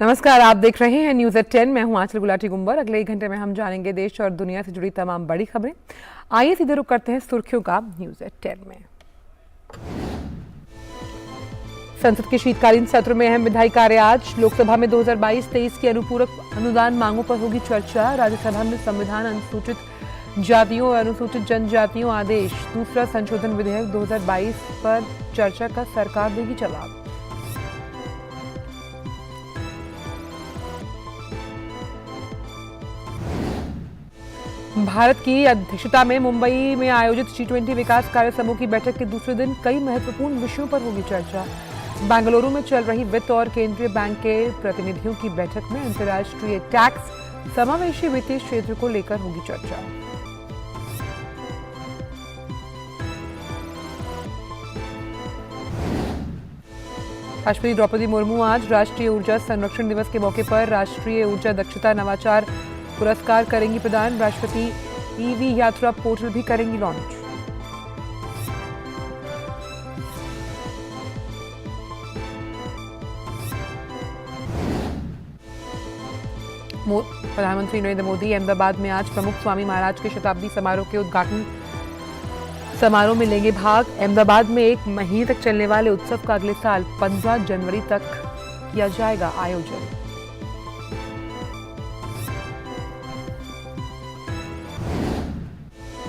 नमस्कार, आप देख रहे हैं न्यूज़ एट 10। मैं हूं आंचल गुलाटी गुंबर। अगले 1 घंटे में हम जानेंगे देश और दुनिया से जुड़ी तमाम बड़ी खबरें। आइए सीधे रुख करते हैं सुर्खियों का न्यूज़ एट 10 में। संसद के शीतकालीन सत्र में अहम विधायी कार्य आज। लोकसभा में 2022-23 की अनुपूरक अनुदान मांगों पर होगी चर्चा। राज्यसभा में संविधान अनुसूचित जातियों और अनुसूचित जनजातियों आदेश दूसरा संशोधन विधेयक 2022 पर चर्चा का सरकार देगी जवाब। भारत की अध्यक्षता में मुंबई में आयोजित G20 विकास कार्य समूह की बैठक के दूसरे दिन कई महत्वपूर्ण विषयों पर होगी चर्चा। बेंगलुरु में चल रही वित्त और केंद्रीय बैंक के प्रतिनिधियों की बैठक में अंतर्राष्ट्रीय टैक्स समावेशी वित्तीय क्षेत्र को लेकर होगी चर्चा। राष्ट्रपति द्रौपदी मुर्मू आज राष्ट्रीय ऊर्जा संरक्षण दिवस के मौके पर राष्ट्रीय ऊर्जा दक्षता नवाचार पुरस्कार करेंगी प्रदान। राष्ट्रपति ईवी यात्रा पोर्टल भी करेंगी लॉन्च। प्रधानमंत्री नरेंद्र मोदी अहमदाबाद में आज प्रमुख स्वामी महाराज के शताब्दी समारोह के उद्घाटन समारोह में लेंगे भाग। अहमदाबाद में 1 महीने तक चलने वाले उत्सव का अगले साल 15 जनवरी तक किया जाएगा आयोजन।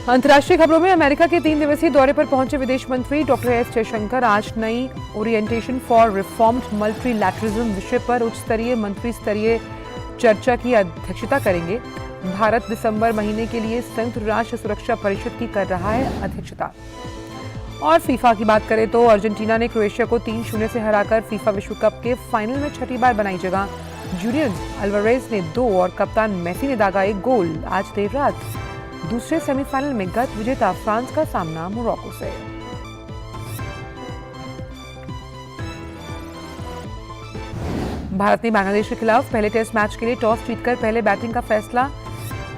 अंतर्राष्ट्रीय खबरों में अमेरिका के 3 दिवसीय दौरे पर पहुंचे विदेश मंत्री डॉक्टर एस जयशंकर आज नई ओरिएंटेशन फॉर रिफॉर्म्ड मल्टीलैटरलिज्म विषय पर उच्च स्तरीय मंत्री स्तरीय चर्चा की अध्यक्षता करेंगे। भारत दिसंबर महीने के लिए संयुक्त राष्ट्र सुरक्षा परिषद की कर रहा है अध्यक्षता। और फीफा की बात करें तो अर्जेंटीना ने क्रोएशिया को 3-0 से हराकर फीफा विश्व कप के फाइनल में छठी बार बनाई जगह। जूलियन अल्वारेज ने 2 और कप्तान मेसी ने दागा 1 गोल। आज देर रात दूसरे सेमीफाइनल में गत विजेता फ्रांस का सामना मोरक्को से। भारत ने बांग्लादेश के खिलाफ पहले टेस्ट मैच के लिए टॉस जीतकर पहले बैटिंग का फैसला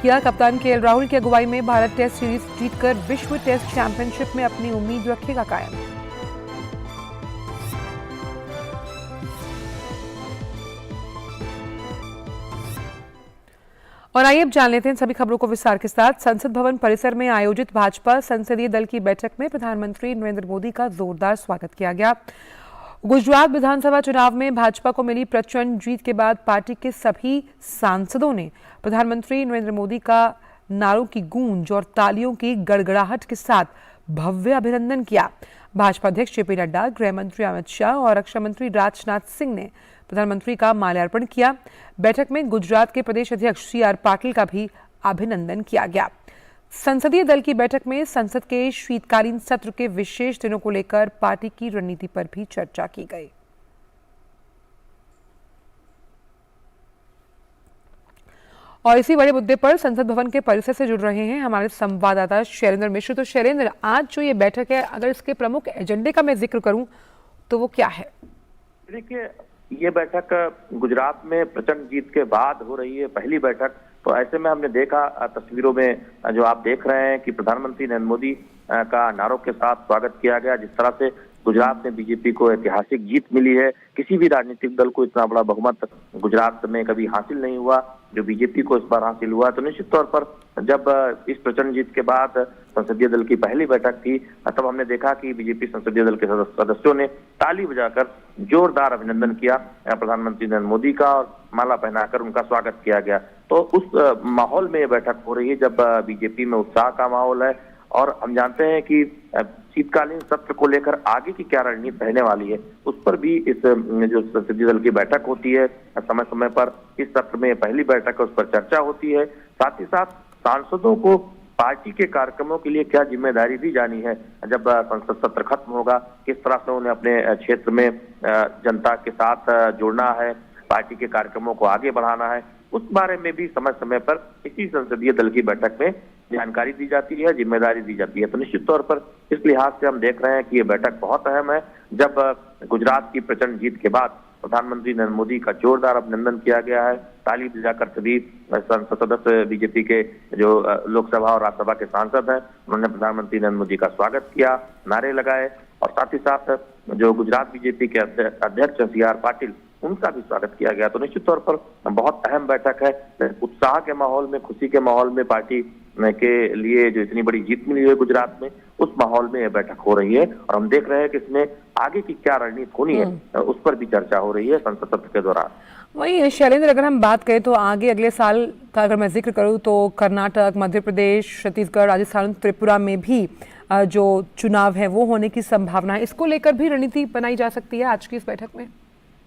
किया। कप्तान केएल राहुल की अगुवाई में भारत टेस्ट सीरीज जीतकर विश्व टेस्ट चैंपियनशिप में अपनी उम्मीद रखेगा कायम। और आइए अब जान लेते हैं सभी खबरों को विस्तार के साथ। संसद भवन परिसर में आयोजित भाजपा संसदीय दल की बैठक में प्रधानमंत्री नरेंद्र मोदी का जोरदार स्वागत किया गया। गुजरात विधानसभा चुनाव में भाजपा को मिली प्रचंड जीत के बाद पार्टी के सभी सांसदों ने प्रधानमंत्री नरेंद्र मोदी का नारों की गूंज और तालियों की गड़गड़ाहट के साथ भव्य अभिनंदन किया। भाजपा अध्यक्ष जेपी नड्डा, गृह मंत्री अमित शाह और रक्षा मंत्री राजनाथ सिंह ने प्रधानमंत्री का माल्यार्पण किया। बैठक में गुजरात के प्रदेश अध्यक्ष CR पाटिल का भी अभिनंदन किया गया। संसदीय दल की बैठक में संसद के शीतकालीन सत्र के विशेष दिनों को लेकर पार्टी की रणनीति पर भी चर्चा की गई। और इसी बड़े मुद्दे पर संसद भवन के परिसर से जुड़ रहे हैं हमारे संवाददाता शैलेंद्र मिश्र। तो शैलेंद्र, आज जो ये बैठक है, अगर इसके प्रमुख एजेंडे का मैं जिक्र करूं तो वो क्या है? देखिए, ये बैठक गुजरात में प्रचंड जीत के बाद हो रही है, पहली बैठक। तो ऐसे में हमने देखा तस्वीरों में जो आप देख रहे हैं कि प्रधानमंत्री नरेंद्र मोदी का नारों के साथ स्वागत किया गया। जिस तरह से गुजरात में बीजेपी को ऐतिहासिक जीत मिली है, किसी भी राजनीतिक दल को इतना बड़ा बहुमत गुजरात में कभी हासिल नहीं हुआ जो बीजेपी को इस बार हासिल हुआ। तो निश्चित तौर पर जब इस प्रचंड जीत के बाद संसदीय दल की पहली बैठक थी, तब हमने देखा कि बीजेपी संसदीय दल के सदस्यों ने ताली बजाकर जोरदार अभिनंदन किया प्रधानमंत्री नरेंद्र मोदी का और माला पहनाकर उनका स्वागत किया गया। तो उस माहौल में ये बैठक हो रही है जब बीजेपी में उत्साह का माहौल है। और हम जानते हैं कि शीतकालीन सत्र को लेकर आगे की क्या रणनीति रहने वाली है, उस पर भी इस जो संसदीय दल की बैठक होती है समय समय पर, इस सत्र में पहली बैठक है, उस पर चर्चा होती है। साथ ही साथ सांसदों को पार्टी के कार्यक्रमों के लिए क्या जिम्मेदारी दी जानी है, जब संसद सत्र खत्म होगा, किस तरह से उन्हें अपने क्षेत्र में जनता के साथ जुड़ना है, पार्टी के कार्यक्रमों को आगे बढ़ाना है, उस बारे में भी समय समय पर इसी संसदीय दल की बैठक में जानकारी दी जाती है, जिम्मेदारी दी जाती है। तो निश्चित तौर पर इस लिहाज से हम देख रहे हैं कि ये बैठक बहुत अहम है। जब गुजरात की प्रचंड जीत के बाद प्रधानमंत्री नरेंद्र मोदी का जोरदार अभिनंदन किया गया है, ताली बजाकर सभी संसद सदस्य बीजेपी के जो लोकसभा और राज्यसभा के सांसद हैं, उन्होंने प्रधानमंत्री नरेंद्र मोदी का स्वागत किया, नारे लगाए। और साथ ही साथ जो गुजरात बीजेपी के अध्यक्ष CR पाटिल, उनका भी स्वागत किया गया। तो निश्चित तौर पर बहुत अहम बैठक है। उत्साह के माहौल में, खुशी के माहौल में पार्टी के लिए जो इतनी बड़ी जीत मिली है गुजरात में, उस माहौल में यह बैठक हो रही है और हम देख रहे हैं कि इसमें आगे की क्या रणनीति होनी है उस पर भी चर्चा हो रही है संसद सत्र के दौरान। वही शैलेंद्र, अगर हम बात करें तो आगे अगले साल का अगर मैं जिक्र करूं तो कर्नाटक, मध्य प्रदेश, छत्तीसगढ़, राजस्थान, त्रिपुरा में भी जो चुनाव है वो होने की संभावना है। इसको लेकर भी रणनीति बनाई जा सकती है आज की इस बैठक में।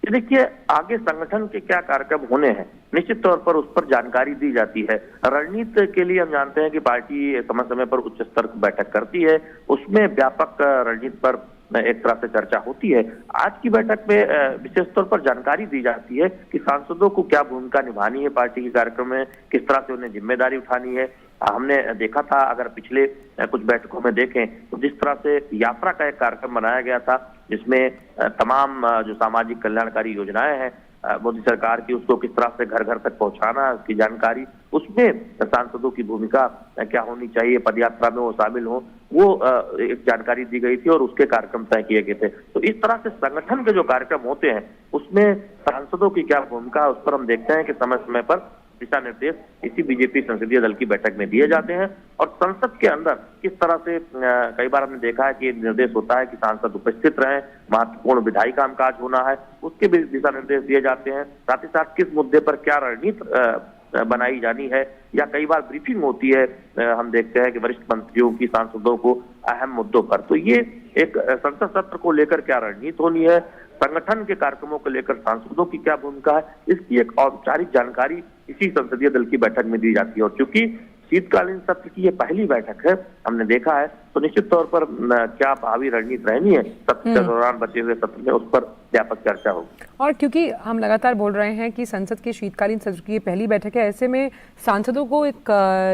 देखिए, आगे संगठन के क्या कार्यक्रम होने हैं निश्चित तौर पर उस पर जानकारी दी जाती है। रणनीति के लिए हम जानते हैं कि पार्टी समय समय पर उच्च स्तर की बैठक करती है, उसमें व्यापक रणनीति पर एक तरह से चर्चा होती है। आज की बैठक में विशेष तौर पर जानकारी दी जाती है कि सांसदों को क्या भूमिका निभानी है पार्टी के कार्यक्रम में, किस तरह से उन्हें जिम्मेदारी उठानी है। हमने देखा था, अगर पिछले कुछ बैठकों में देखें तो जिस तरह से यात्रा का एक कार्यक्रम बनाया गया था जिसमें तमाम जो सामाजिक कल्याणकारी योजनाएं हैं मोदी सरकार की, उसको किस तरह से घर घर तक पहुंचाना, उसकी जानकारी, उसमें सांसदों की भूमिका क्या होनी चाहिए, पदयात्रा में वो शामिल हो, वो एक जानकारी दी गई थी और उसके कार्यक्रम तय किए गए थे। तो इस तरह से संगठन के जो कार्यक्रम होते हैं उसमें सांसदों की क्या भूमिका है उस पर हम देखते हैं कि समय समय पर दिशा निर्देश इसी बीजेपी संसदीय दल की बैठक में दिए जाते हैं और संसद के अंदर किस तरह से कई बार हमने देखा है कि निर्देश होता है कि सांसद उपस्थित रहें, महत्वपूर्ण विधायी कामकाज होना है, उसके भी दिशा निर्देश दिए जाते हैं। साथ ही साथ किस मुद्दे पर क्या रणनीति बनाई जानी है, या कई बार ब्रीफिंग होती है, हम देखते हैं कि वरिष्ठ मंत्रियों की सांसदों को अहम मुद्दों पर। तो ये एक संसद सत्र को लेकर क्या रणनीति होनी है, संगठन के कार्यक्रमों को लेकर सांसदों की क्या भूमिका है, इसकी एक औपचारिक जानकारी इसी संसदीय दल की बैठक में दी जाती है। और चूंकि शीतकालीन सत्र की ये पहली बैठक है, हमने देखा है, तो निश्चित तौर पर क्या भावी रणनीति रहनी है सत्र के दौरान बचे हुए सत्र में, उस पर व्यापक चर्चा होगी। और क्योंकि हम लगातार बोल रहे हैं कि संसद के शीतकालीन सत्र की ये पहली बैठक है, ऐसे में सांसदों को एक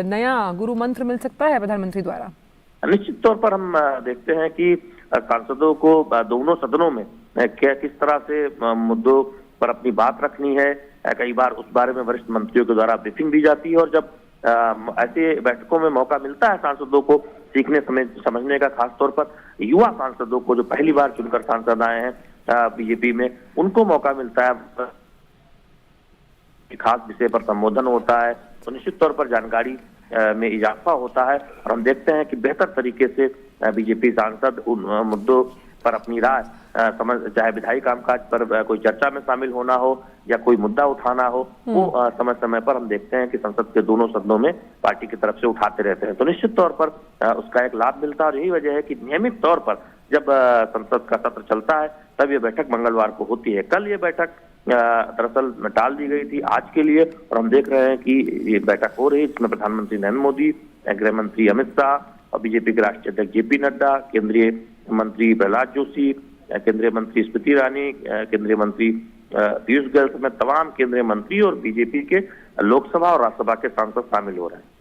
नया गुरु मंत्र मिल सकता है प्रधानमंत्री द्वारा। निश्चित तौर पर हम देखते हैं कि सांसदों को दोनों सदनों में क्या किस तरह से मुद्दों पर अपनी बात रखनी है, कई बार उस बारे में वरिष्ठ मंत्रियों के द्वारा ब्रीफिंग दी जाती है। और जब ऐसे बैठकों में मौका मिलता है सांसदों को सीखने समझने का, खासतौर पर युवा सांसदों को जो पहली बार चुनकर सांसद आए हैं बीजेपी में, उनको मौका मिलता है, खास विषय पर संबोधन होता है, तो निश्चित तौर पर जानकारी में इजाफा होता है और हम देखते हैं कि बेहतर तरीके से बीजेपी सांसद उन मुद्दों पर अपनी राय समझ, चाहे विधायी कामकाज पर कोई चर्चा में शामिल होना हो या कोई मुद्दा उठाना हो, वो समय समय पर हम देखते हैं कि संसद के दोनों सदनों में पार्टी की तरफ से उठाते रहते हैं। तो निश्चित तौर पर उसका एक लाभ मिलता है और यही वजह है कि नियमित तौर पर जब संसद का सत्र चलता है तब ये बैठक मंगलवार को होती है। कल ये बैठक दरअसल टाल दी गई थी आज के लिए और हम देख रहे हैं कि ये बैठक हो रही है, जिसमें प्रधानमंत्री नरेंद्र मोदी, गृह मंत्री अमित शाह और बीजेपी के राष्ट्रीय अध्यक्ष जेपी नड्डा, केंद्रीय मंत्री प्रहलाद जोशी, केंद्रीय मंत्री स्मृति ईरानी, केंद्रीय मंत्री पीयूष गोयल समेत तमाम केंद्रीय मंत्री और बीजेपी के लोकसभा और राज्यसभा के सांसद शामिल हो रहे हैं।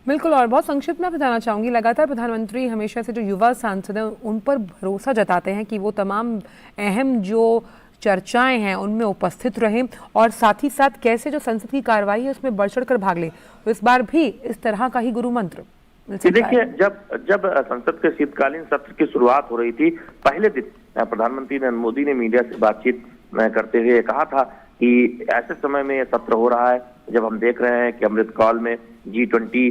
बिल्कुल, और बहुत संक्षिप्त में बताना चाहूंगी, लगातार प्रधानमंत्री हमेशा से जो युवा सांसद हैं उन पर भरोसा जताते हैं कि वो तमाम अहम जो चर्चाएं हैं उनमें उपस्थित रहें और साथ ही साथ कैसे जो संसद की कार्रवाई है उसमें बढ़ चढ़ कर भाग लें। तो इस बार भी इस तरह का ही गुरु मंत्र। देखिए, जब संसद के शीतकालीन सत्र की शुरुआत हो रही थी, पहले दिन प्रधानमंत्री नरेंद्र मोदी ने मीडिया से बातचीत करते हुए कहा था कि ऐसे समय में यह सत्र हो रहा है जब हम देख रहे हैं कि अमृतकाल में G20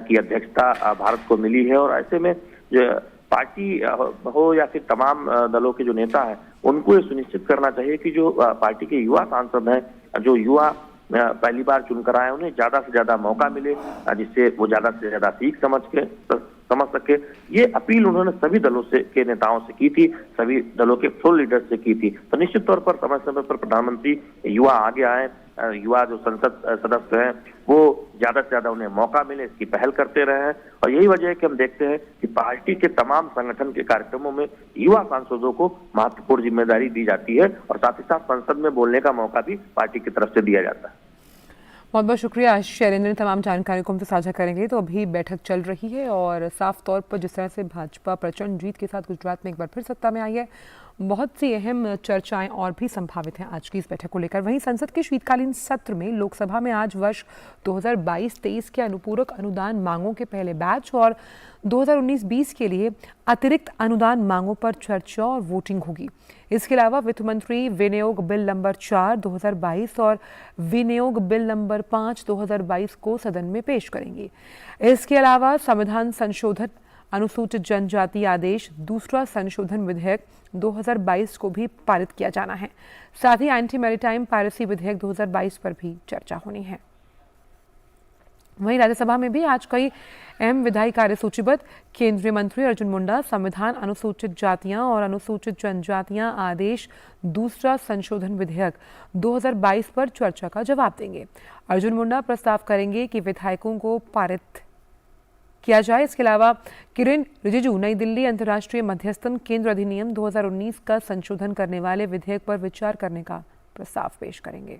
की अध्यक्षता भारत को मिली है और ऐसे में जो पार्टी हो या फिर तमाम दलों के जो नेता हैं उनको ये सुनिश्चित करना चाहिए कि जो पार्टी के युवा सांसद हैं, जो युवा पहली बार चुनकर आए, उन्हें ज्यादा से ज्यादा मौका मिले जिससे वो ज्यादा से ज्यादा सीख समझ सके। ये अपील उन्होंने सभी दलों से के नेताओं से की थी, सभी दलों के फ्लोर लीडर से की थी। तो निश्चित तौर पर समय समय पर प्रधानमंत्री युवा आगे आए, युवा जो संसद सदस्य हैं वो ज्यादा से ज्यादा उन्हें मौका मिले, इसकी पहल करते रहे हैं और यही वजह है कि हम देखते हैं कि पार्टी के तमाम संगठन के कार्यक्रमों में युवा सांसदों को महत्वपूर्ण जिम्मेदारी दी जाती है और साथ ही साथ संसद में बोलने का मौका भी पार्टी की तरफ से दिया जाता है। बहुत बहुत शुक्रिया शैलेंद्र, तमाम जानकारी को हमसे साझा करेंगे। तो अभी बैठक चल रही है और साफ तौर पर जिस तरह से भाजपा प्रचंड जीत के साथ गुजरात में एक बार फिर सत्ता में आई है, बहुत सी अहम चर्चाएं और भी संभावित हैं आज की इस बैठक को लेकर। वहीं संसद के शीतकालीन सत्र में लोकसभा में आज वर्ष 2022-23 के अनुपूरक अनुदान मांगों के पहले बैच और 2019-20 के लिए अतिरिक्त अनुदान मांगों पर चर्चा और वोटिंग होगी। इसके अलावा वित्त मंत्री विनियोग बिल नंबर 4 2022 और विनियोग बिल नंबर 5 2022 को सदन में पेश करेंगे। इसके अलावा संविधान संशोधन अनुसूचित जनजाति आदेश दूसरा संशोधन विधेयक 2022 को भी पारित किया जाना है। साथ ही एंटी मैरीटाइम पायरेसी विधेयक 2022 पर भी चर्चा होनी है। वहीं राज्यसभा में भी आज कई अहम विधायी कार्य सूचीबद्ध। केंद्रीय मंत्री अर्जुन मुंडा संविधान अनुसूचित जातियां और अनुसूचित जनजातियां आदेश दूसरा संशोधन विधेयक 2022 पर चर्चा का जवाब देंगे। अर्जुन मुंडा प्रस्ताव करेंगे कि विधायकों को पारित किया जाए। इसके अलावा किरेन रिजिजू नई दिल्ली अंतर्राष्ट्रीय मध्यस्थन केंद्र अधिनियम 2019 का संशोधन करने वाले विधेयक पर विचार करने का प्रस्ताव पेश करेंगे।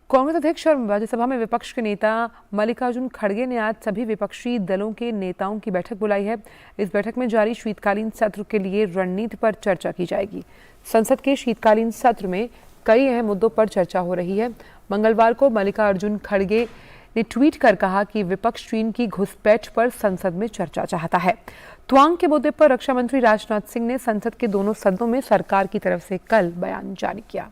कांग्रेस अध्यक्ष और राज्यसभा में विपक्ष के नेता मल्लिकार्जुन खड़गे ने आज सभी विपक्षी दलों के नेताओं की बैठक बुलाई है। इस बैठक में जारी शीतकालीन सत्र के लिए रणनीति पर चर्चा की जाएगी। संसद के शीतकालीन सत्र में कई अहम मुद्दों पर चर्चा हो रही है। मंगलवार को मल्लिकार्जुन खड़गे ने ट्वीट कर कहा कि विपक्ष चीन की घुसपैठ पर संसद में चर्चा चाहता है। त्वांग के मुद्दे पर रक्षा मंत्री राजनाथ सिंह ने संसद के दोनों सदनों में सरकार की तरफ से कल बयान जारी किया।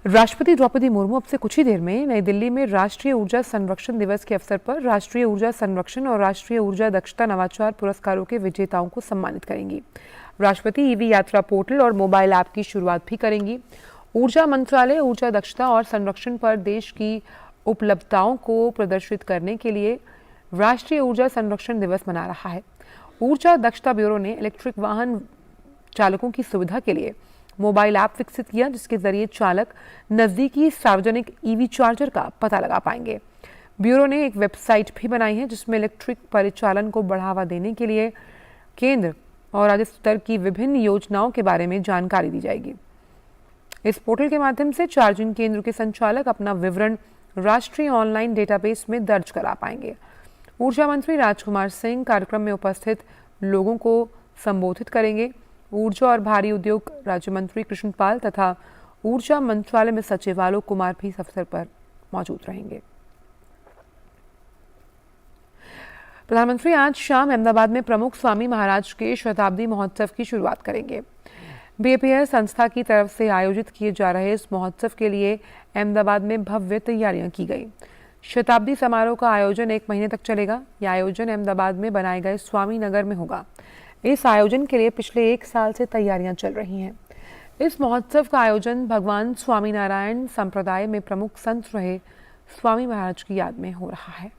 राष्ट्रपति द्रौपदी मुर्मू अब से कुछ ही देर में नई दिल्ली में राष्ट्रीय ऊर्जा संरक्षण दिवस के अवसर पर राष्ट्रीय ऊर्जा संरक्षण और राष्ट्रीय ऊर्जा दक्षता नवाचार पुरस्कारों के विजेताओं को सम्मानित करेंगी। राष्ट्रपति ईवी यात्रा पोर्टल और मोबाइल ऐप की शुरुआत भी करेंगी। ऊर्जा मंत्रालय ऊर्जा दक्षता और संरक्षण पर देश की उपलब्धताओं को प्रदर्शित करने के लिए राष्ट्रीय ऊर्जा संरक्षण दिवस मना रहा है। ऊर्जा दक्षता ब्यूरो ने इलेक्ट्रिक वाहन चालकों की सुविधा के लिए मोबाइल ऐप विकसित किया, जिसके जरिए चालक नजदीकी सार्वजनिक ईवी चार्जर का पता लगा पाएंगे। ब्यूरो ने एक वेबसाइट भी बनाई है जिसमें इलेक्ट्रिक परिचालन को बढ़ावा देने के लिए केंद्र और राज्य स्तर की विभिन्न योजनाओं के बारे में जानकारी दी जाएगी। इस पोर्टल के माध्यम से चार्जिंग केंद्र के संचालक अपना विवरण राष्ट्रीय ऑनलाइन डेटाबेस में दर्ज करा पाएंगे। ऊर्जा मंत्री राजकुमार सिंह कार्यक्रम में उपस्थित लोगों को संबोधित करेंगे। ऊर्जा और भारी उद्योग राज्य मंत्री कृष्ण पाल तथा ऊर्जा मंत्रालय में सचिव आलोक कुमार भी इस अवसर पर मौजूद रहेंगे। प्रधानमंत्री आज शाम अहमदाबाद में प्रमुख स्वामी महाराज के शताब्दी महोत्सव की शुरुआत करेंगे। बीएपीएस संस्था की तरफ से आयोजित किए जा रहे इस महोत्सव के लिए अहमदाबाद में भव्य तैयारियां की गई। शताब्दी समारोह का आयोजन 1 महीने तक चलेगा। यह आयोजन अहमदाबाद में बनाए गए स्वामी नगर में होगा। इस आयोजन के लिए पिछले 1 साल से तैयारियां चल रही हैं। इस महोत्सव का आयोजन भगवान स्वामीनारायण संप्रदाय में प्रमुख संत रहे स्वामी महाराज की याद में हो रहा है।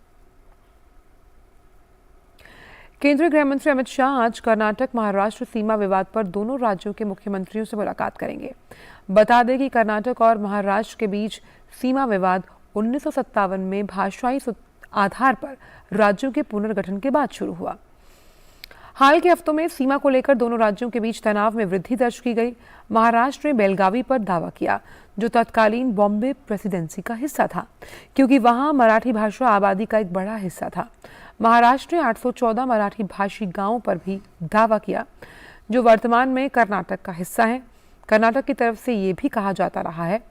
केंद्रीय गृह मंत्री अमित शाह आज कर्नाटक महाराष्ट्र सीमा विवाद पर दोनों राज्यों के मुख्यमंत्रियों से मुलाकात करेंगे। बता दें कि कर्नाटक और महाराष्ट्र के बीच सीमा विवाद 1957 में भाषाई आधार पर राज्यों के पुनर्गठन के बाद शुरू हुआ। हाल के हफ्तों में सीमा को लेकर दोनों राज्यों के बीच तनाव में वृद्धि दर्ज की गई। महाराष्ट्र ने बेलगावी पर दावा किया, जो तत्कालीन बॉम्बे प्रेसिडेंसी का हिस्सा था, क्योंकि वहां मराठी भाषा आबादी का एक बड़ा हिस्सा था। महाराष्ट्र ने 814 मराठी भाषी गांवों पर भी दावा किया, जो वर्तमान में कर्नाटक का हिस्सा है। कर्नाटक की तरफ से ये भी कहा जाता रहा है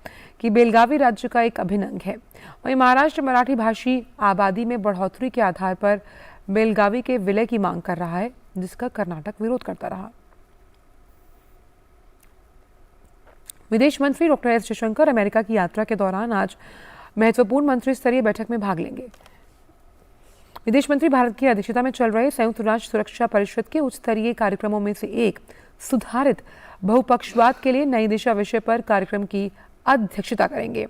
कि बेलगावी राज्य का एक अभिन्न अंग है। वहीं महाराष्ट्र मराठी भाषी आबादी में बढ़ोतरी के आधार पर बेलगावी के विलय की मांग कर रहा है, जिसका कर्नाटक विरोध करता रहा। विदेश मंत्री डॉक्टर एस जयशंकर अमेरिका की यात्रा के दौरान आज महत्वपूर्ण मंत्री स्तरीय बैठक में भाग लेंगे। विदेश मंत्री भारत की अध्यक्षता में चल रहे संयुक्त राष्ट्र सुरक्षा परिषद के उच्च स्तरीय कार्यक्रमों में से एक सुधारित बहुपक्षवाद के लिए नई दिशा विषय पर कार्यक्रम की अध्यक्षता करेंगे।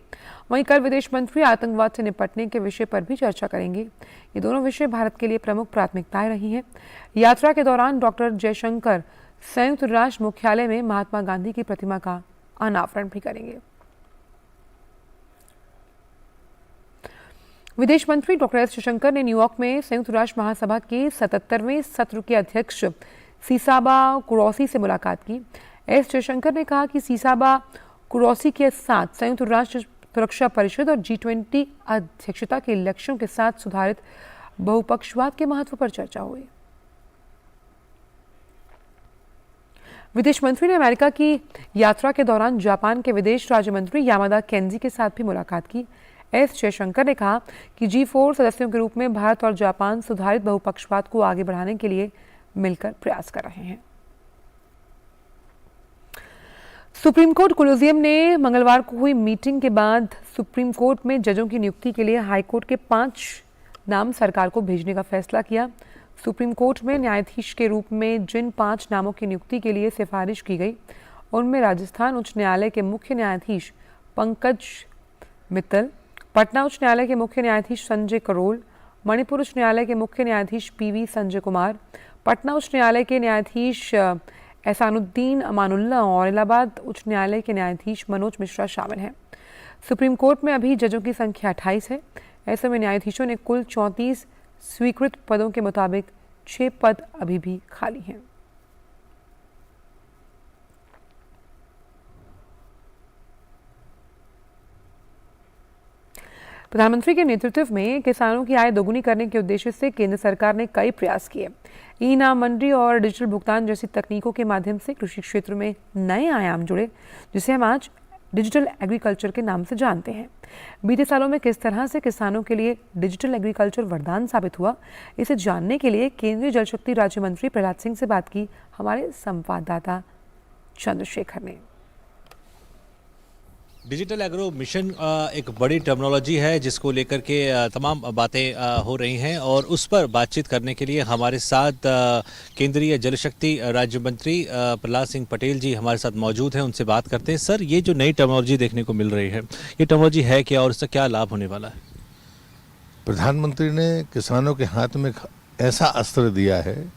वहीं कल विदेश मंत्री आतंकवाद से निपटने के विषय पर भी चर्चा करेंगे। ये दोनों विषय भारत के लिए प्रमुख प्राथमिकताएं रही हैं। यात्रा के दौरान डॉक्टर जयशंकर संयुक्त राष्ट्र मुख्यालय में महात्मा गांधी की प्रतिमा का अनावरण भी करेंगे। विदेश मंत्री डॉक्टर एस जयशंकर ने न्यूयॉर्क में संयुक्त राष्ट्र महासभा के 77वें सत्र के अध्यक्ष सीसाबा कुरैशी से मुलाकात की। एस जयशंकर ने कहा कि सीसाबा कुरैशी के साथ संयुक्त राष्ट्र सुरक्षा परिषद और G20 अध्यक्षता के लक्ष्यों के साथ सुधारित बहुपक्षवाद के महत्व पर चर्चा हुई। विदेश मंत्री ने अमेरिका की यात्रा के दौरान जापान के विदेश राज्य मंत्री यामादा केंजी के साथ भी मुलाकात की। एस जयशंकर ने कहा कि G4 सदस्यों के रूप में भारत और जापान सुधारित बहुपक्षवाद को आगे बढ़ाने के लिए मिलकर प्रयास कर रहे हैं। सुप्रीम कोर्ट कोलोजियम ने मंगलवार को हुई मीटिंग के बाद सुप्रीम कोर्ट में जजों की नियुक्ति के लिए हाईकोर्ट के 5 नाम सरकार को भेजने का फैसला किया। सुप्रीम कोर्ट में न्यायाधीश के रूप में जिन 5 नामों की नियुक्ति के लिए सिफारिश की गई, उनमें राजस्थान उच्च न्यायालय के मुख्य न्यायाधीश पंकज मित्तल, पटना उच्च न्यायालय के मुख्य न्यायाधीश संजय करोल, मणिपुर उच्च न्यायालय के मुख्य न्यायाधीश PV संजय कुमार, पटना उच्च न्यायालय के न्यायाधीश एहसानुद्दीन अमानुल्लाह और इलाहाबाद उच्च न्यायालय के न्यायाधीश मनोज मिश्रा शामिल हैं। सुप्रीम कोर्ट में अभी जजों की संख्या 28 है। ऐसे में न्यायाधीशों ने कुल 34 स्वीकृत पदों के मुताबिक 6 पद अभी भी खाली हैं। प्रधानमंत्री के नेतृत्व में किसानों की आय दोगुनी करने के उद्देश्य से केंद्र सरकार ने कई प्रयास किए। ई-नाम मंडी और डिजिटल भुगतान जैसी तकनीकों के माध्यम से कृषि क्षेत्र में नए आयाम जुड़े, जिसे हम आज डिजिटल एग्रीकल्चर के नाम से जानते हैं। बीते सालों में किस तरह से किसानों के लिए डिजिटल एग्रीकल्चर वरदान साबित हुआ, इसे जानने के लिए केंद्रीय जल शक्ति राज्य मंत्री प्रहलाद सिंह से बात की हमारे संवाददाता चंद्रशेखर ने। डिजिटल एग्रो मिशन एक बड़ी टर्मिनोलॉजी है जिसको लेकर के तमाम बातें हो रही हैं और उस पर बातचीत करने के लिए हमारे साथ केंद्रीय जल शक्ति राज्य मंत्री प्रहलाद सिंह पटेल जी हमारे साथ मौजूद हैं। उनसे बात करते हैं। सर, ये जो नई टर्मिनोलॉजी देखने को मिल रही है, ये टर्मिनोलॉजी है क्या और इससे क्या लाभ होने वाला है? प्रधानमंत्री ने किसानों के हाथ में ऐसा अस्त्र दिया है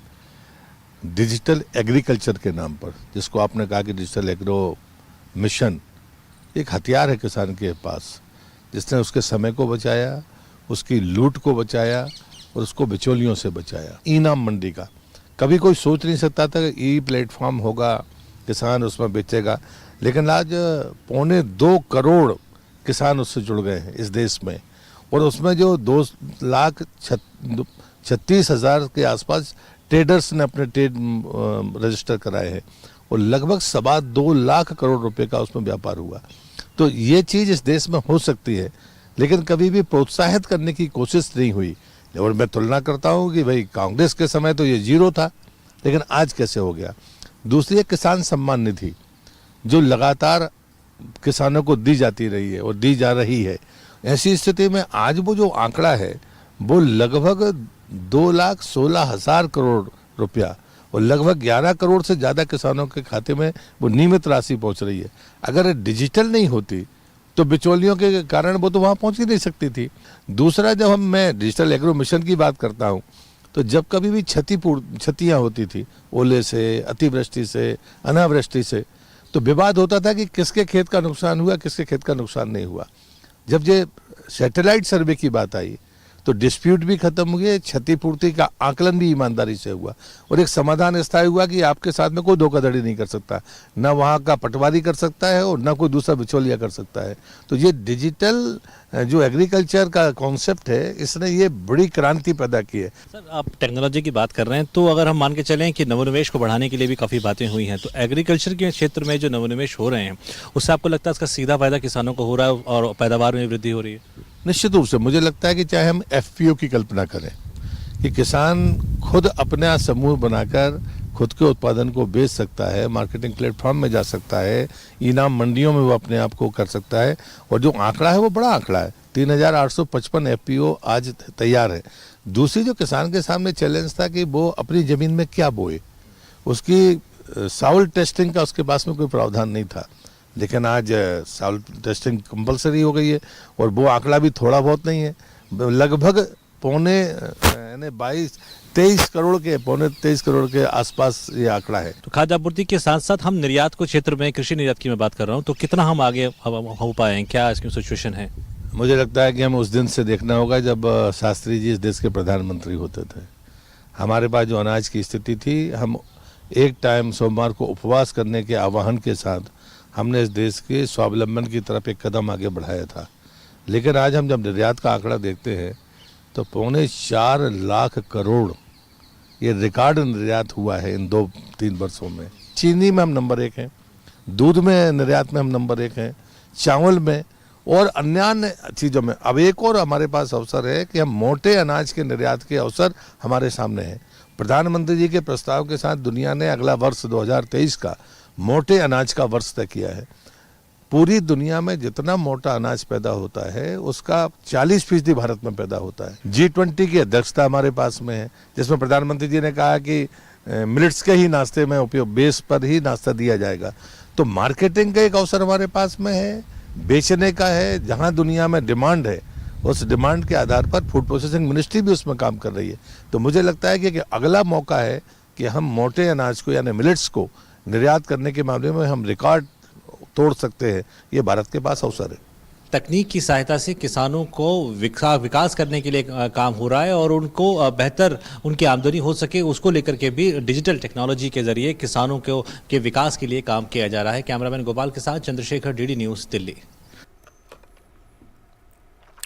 डिजिटल एग्रीकल्चर के नाम पर, जिसको आपने कहा कि डिजिटल एग्रो मिशन एक हथियार है किसान के पास, जिसने उसके समय को बचाया, उसकी लूट को बचाया और उसको बिचौलियों से बचाया। ई-नाम मंडी का कभी कोई सोच नहीं सकता था कि ई प्लेटफॉर्म होगा, किसान उसमें बेचेगा, लेकिन आज 2.25 करोड़ किसान उससे जुड़ गए हैं इस देश में और उसमें जो 2,36,000 के आसपास ट्रेडर्स ने अपने ट्रेड रजिस्टर कराए हैं और लगभग 2.25 लाख करोड़ रुपए का उसमें व्यापार हुआ। तो ये चीज़ इस देश में हो सकती है, लेकिन कभी भी प्रोत्साहित करने की कोशिश नहीं हुई। और मैं तुलना करता हूँ कि भाई कांग्रेस के समय तो ये 0 था, लेकिन आज कैसे हो गया। दूसरी एक किसान सम्मान निधि जो लगातार किसानों को दी जाती रही है और दी जा रही है। ऐसी स्थिति में आज वो जो आंकड़ा है वो लगभग 2,16,000 करोड़ रुपया और लगभग 11 करोड़ से ज़्यादा किसानों के खाते में वो नियमित राशि पहुंच रही है। अगर डिजिटल नहीं होती तो बिचौलियों के कारण वो तो वहाँ पहुंच ही नहीं सकती थी। दूसरा, जब मैं डिजिटल एग्रो मिशन की बात करता हूँ तो जब कभी भी क्षतियाँ होती थी ओले से, अतिवृष्टि से, अनावृष्टि से, तो विवाद होता था कि किसके खेत का नुकसान हुआ, किसके खेत का नुकसान नहीं हुआ। जब ये सैटेलाइट सर्वे की बात आई तो डिस्प्यूट भी खत्म हुए, क्षतिपूर्ति का आकलन भी ईमानदारी से हुआ और एक समाधान स्थायी हुआ कि आपके साथ में कोई धोखाधड़ी नहीं कर सकता, ना वहाँ का पटवारी कर सकता है और ना कोई दूसरा बिचौलिया कर सकता है। तो ये डिजिटल जो एग्रीकल्चर का कॉन्सेप्ट है, इसने ये बड़ी क्रांति पैदा की है। सर, आप टेक्नोलॉजी की बात कर रहे हैं, तो अगर हम मान के चलें कि नवोन्मेष को बढ़ाने के लिए भी काफ़ी बातें हुई हैं, तो एग्रीकल्चर के क्षेत्र में जो नवोन्मेष हो रहे हैं उससे आपको लगता है इसका सीधा फायदा किसानों को हो रहा है और पैदावार में वृद्धि हो रही है? निश्चित रूप से मुझे लगता है कि चाहे हम FPO की कल्पना करें कि किसान खुद अपना समूह बनाकर खुद के उत्पादन को बेच सकता है, मार्केटिंग प्लेटफॉर्म में जा सकता है, ई-नाम मंडियों में वो अपने आप को कर सकता है और जो आंकड़ा है वो बड़ा आंकड़ा है। 3,855 FPO आज तैयार है। दूसरी जो किसान के सामने चैलेंज था कि वो अपनी ज़मीन में क्या बोए, उसकी सॉइल टेस्टिंग का उसके पास में कोई प्रावधान नहीं था, लेकिन आज सॉइल टेस्टिंग कंपलसरी हो गई है और वो आंकड़ा भी थोड़ा बहुत नहीं है। लगभग 23 करोड़ के आसपास ये आंकड़ा है। तो खाद्य आपूर्ति के साथ साथ हम निर्यात को क्षेत्र में, कृषि निर्यात की मैं बात कर रहा हूँ, तो कितना हम आगे हो पाए हैं, क्या इसकी सिचुएशन है? मुझे लगता है कि हमें उस दिन से देखना होगा जब शास्त्री जी इस देश के प्रधानमंत्री होते थे। हमारे पास जो अनाज की स्थिति थी, हम एक टाइम सोमवार को उपवास करने के आह्वान के साथ हमने इस देश के स्वावलंबन की तरफ एक कदम आगे बढ़ाया था। लेकिन आज हम जब निर्यात का आंकड़ा देखते हैं तो 4.25 लाख करोड़ ये रिकॉर्ड निर्यात हुआ है इन 2-3 वर्षों में। चीनी में हम नंबर 1 हैं, दूध में निर्यात में हम नंबर 1 हैं, चावल में और अन्य चीज़ों में। अब एक और हमारे पास अवसर है कि हम मोटे अनाज के निर्यात के अवसर हमारे सामने हैं। प्रधानमंत्री जी के प्रस्ताव के साथ दुनिया ने अगला वर्ष 2023 का मोटे अनाज का वर्ष तय किया है। पूरी दुनिया में जितना मोटा अनाज पैदा होता है उसका 40% भारत में पैदा होता है। G20 की अध्यक्षता हमारे पास में है, जिसमें प्रधानमंत्री जी ने कहा कि मिलेट्स के ही नाश्ते में उपयोग, बेस पर ही नाश्ता दिया जाएगा। तो मार्केटिंग का एक अवसर हमारे पास में है, बेचने का है। जहां दुनिया में डिमांड है उस डिमांड के आधार पर फूड प्रोसेसिंग मिनिस्ट्री भी उसमें काम कर रही है। तो मुझे लगता है कि अगला मौका है कि हम मोटे अनाज को यानी मिलेट्स को निर्यात करने के मामले में हम रिकॉर्ड तोड़ सकते हैं। ये भारत के पास अवसर है। तकनीक की सहायता से किसानों को विकास करने के लिए काम हो रहा है और उनको बेहतर उनकी आमदनी हो सके उसको लेकर के भी डिजिटल टेक्नोलॉजी के जरिए किसानों के विकास के लिए काम किया जा रहा है। कैमरामैन गोपाल के साथ चंद्रशेखर, डीडी न्यूज़, दिल्ली।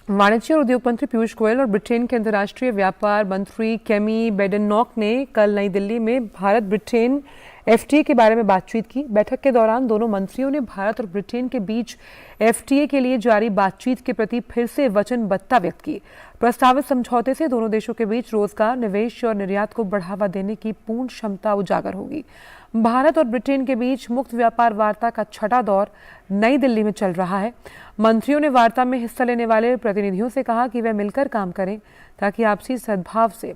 वाणिज्य और उद्योग मंत्री पीयूष गोयल और ब्रिटेन के अंतर्राष्ट्रीय व्यापार मंत्री केमी बेडेननॉक ने कल नई दिल्ली में भारत ब्रिटेन एफटीए के बारे में बातचीत की। बैठक के दौरान दोनों मंत्रियों ने भारत और ब्रिटेन के बीच एफटीए के लिए जारी बातचीत के प्रति फिर से वचनबद्धता व्यक्त की। प्रस्तावित समझौते से दोनों देशों के बीच रोजगार, निवेश और निर्यात को बढ़ावा देने की पूर्ण क्षमता उजागर होगी। भारत और ब्रिटेन के बीच मुक्त व्यापार वार्ता का छठा दौर नई दिल्ली में चल रहा है। मंत्रियों ने वार्ता में हिस्सा लेने वाले प्रतिनिधियों से कहा कि वे मिलकर काम करें ताकि आपसी सद्भाव से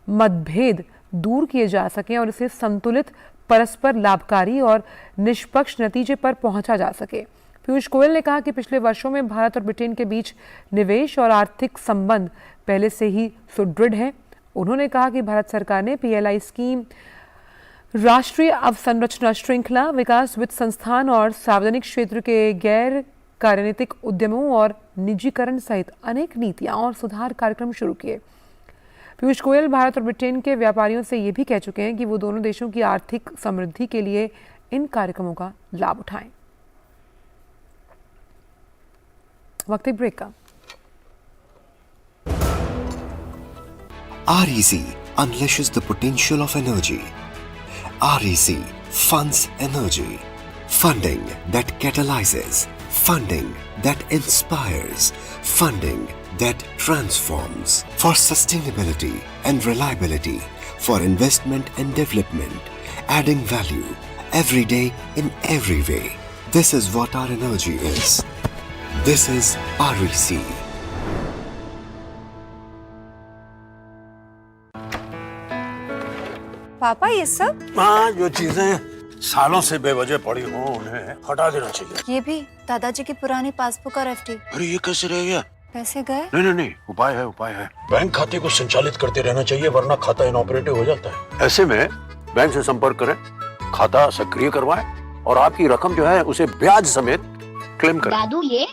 मतभेद दूर किए जा सकें और इसे संतुलित, परस्पर लाभकारी और निष्पक्ष नतीजे पर पहुंचा जा सके। पीयूष गोयल ने कहा कि पिछले वर्षों में भारत और ब्रिटेन के बीच निवेश और आर्थिक संबंध पहले से ही सुदृढ़ हैं। उन्होंने कहा कि भारत सरकार ने पीएलआई स्कीम, राष्ट्रीय अवसंरचना श्रृंखला, विकास वित्त संस्थान और सार्वजनिक क्षेत्र के गैर कार्यनीतिक उद्यमों और निजीकरण सहित अनेक नीतियां और सुधार कार्यक्रम शुरू किए। पीयूष गोयल भारत और ब्रिटेन के व्यापारियों से ये भी कह चुके हैं कि वो दोनों देशों की आर्थिक समृद्धि के लिए इन कार्यक्रमों का लाभ उठाएं। वक्त एक ब्रेक का। REC unleashes the potential of energy. REC funds energy. Funding that catalyzes. Funding that inspires. Funding that transforms. For sustainability and reliability. For investment and development. Adding value every day in every way. This is what our energy is. This is REC. पापा ये सब? हाँ, जो चीजें सालों से बेवजह पड़ी हो उन्हें हटा देना चाहिए। ये भी दादाजी की पुरानी पासबुक और एफडी। अरे ये कैसे रह गया? पैसे गए? नहीं, उपाय है। बैंक खाते को संचालित करते रहना चाहिए वरना खाता इनऑपरेटिव हो जाता है। ऐसे में बैंक से संपर्क करें, खाता सक्रिय करवाएं और आपकी रकम जो है उसे ब्याज समेत क्लेम करें। दादू ये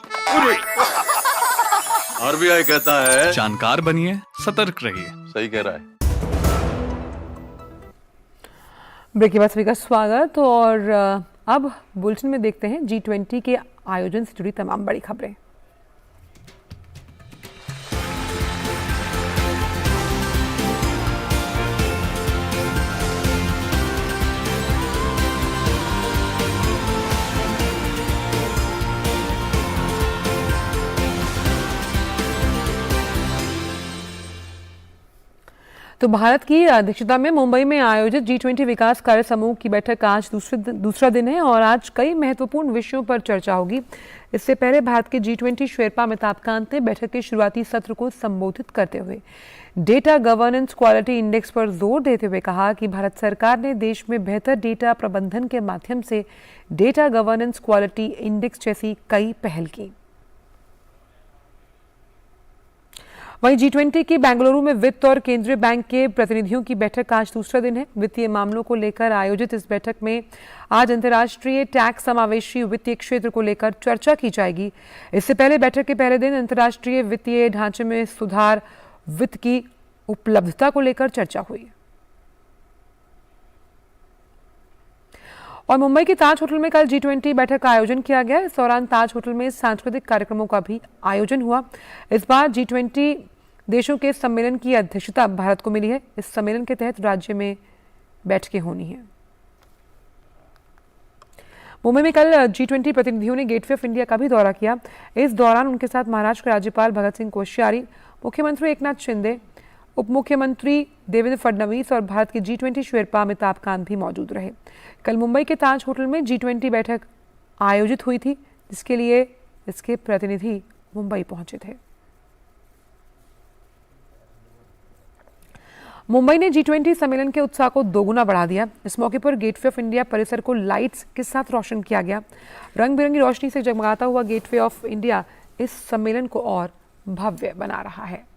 RBI कहता है जानकार बनिए, सतर्क रहिए। सही कह रहा है। ब्रेक के बाद सभी का स्वागत। और अब बुलेटिन में देखते हैं G20 के आयोजन से जुड़ी तमाम बड़ी खबरें। तो भारत की अध्यक्षता में मुंबई में आयोजित G20 विकास कार्य समूह की बैठक आज दूसरा दिन है और आज कई महत्वपूर्ण विषयों पर चर्चा होगी। इससे पहले भारत के G20 शेरपा अमिताभ कांत ने बैठक के शुरुआती सत्र को संबोधित करते हुए डेटा गवर्नेंस क्वालिटी इंडेक्स पर जोर देते हुए कहा कि भारत सरकार ने देश में बेहतर डेटा प्रबंधन के माध्यम से डेटा गवर्नेंस क्वालिटी इंडेक्स जैसी कई पहल की। वहीं G20 की बेंगलुरु में वित्त और केंद्रीय बैंक के प्रतिनिधियों की बैठक आज दूसरा दिन है। वित्तीय मामलों को लेकर आयोजित इस बैठक में आज अंतर्राष्ट्रीय टैक्स समावेशी वित्तीय क्षेत्र को लेकर चर्चा की जाएगी। इससे पहले बैठक के पहले दिन अंतर्राष्ट्रीय वित्तीय ढांचे में सुधार, वित्त की उपलब्धता को लेकर चर्चा हुई। और मुंबई के ताज होटल में कल G20 बैठक का आयोजन किया गया। इस दौरान ताज होटल में सांस्कृतिक कार्यक्रमों का भी आयोजन हुआ। इस बार G20 देशों के सम्मेलन की अध्यक्षता भारत को मिली है। इस सम्मेलन के तहत राज्य में बैठकें होनी है। मुंबई में कल G20 प्रतिनिधियों ने गेटवे ऑफ इंडिया का भी दौरा किया। इस दौरान उनके साथ महाराष्ट्र के राज्यपाल भगत सिंह कोश्यारी, मुख्यमंत्री एकनाथ शिंदे, उप मुख्यमंत्री देवेंद्र फडणवीस और भारत के G20 शेरपा अमिताभ कांत भी मौजूद रहे। कल मुंबई के ताज होटल में G20 बैठक आयोजित हुई थी, जिसके लिए इसके प्रतिनिधि मुंबई पहुंचे थे। मुंबई ने G20 सम्मेलन के उत्साह को दोगुना बढ़ा दिया। इस मौके पर गेटवे ऑफ इंडिया परिसर को लाइट्स के साथ रोशन किया गया। रंग बिरंगी रोशनी से जगमगाता हुआ गेटवे ऑफ इंडिया इस सम्मेलन को और भव्य बना रहा है।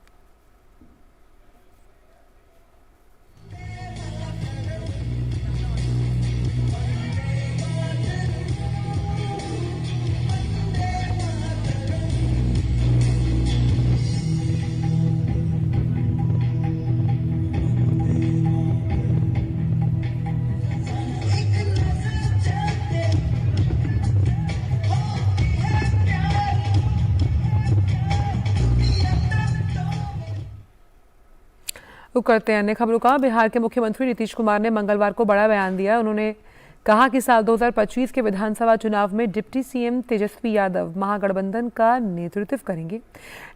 करते हैं अन्य खबरों का। बिहार के मुख्यमंत्री नीतीश कुमार ने मंगलवार को बड़ा बयान दिया। उन्होंने कहा कि साल 2025 के विधानसभा चुनाव में डिप्टी सीएम तेजस्वी यादव महागठबंधन का नेतृत्व करेंगे।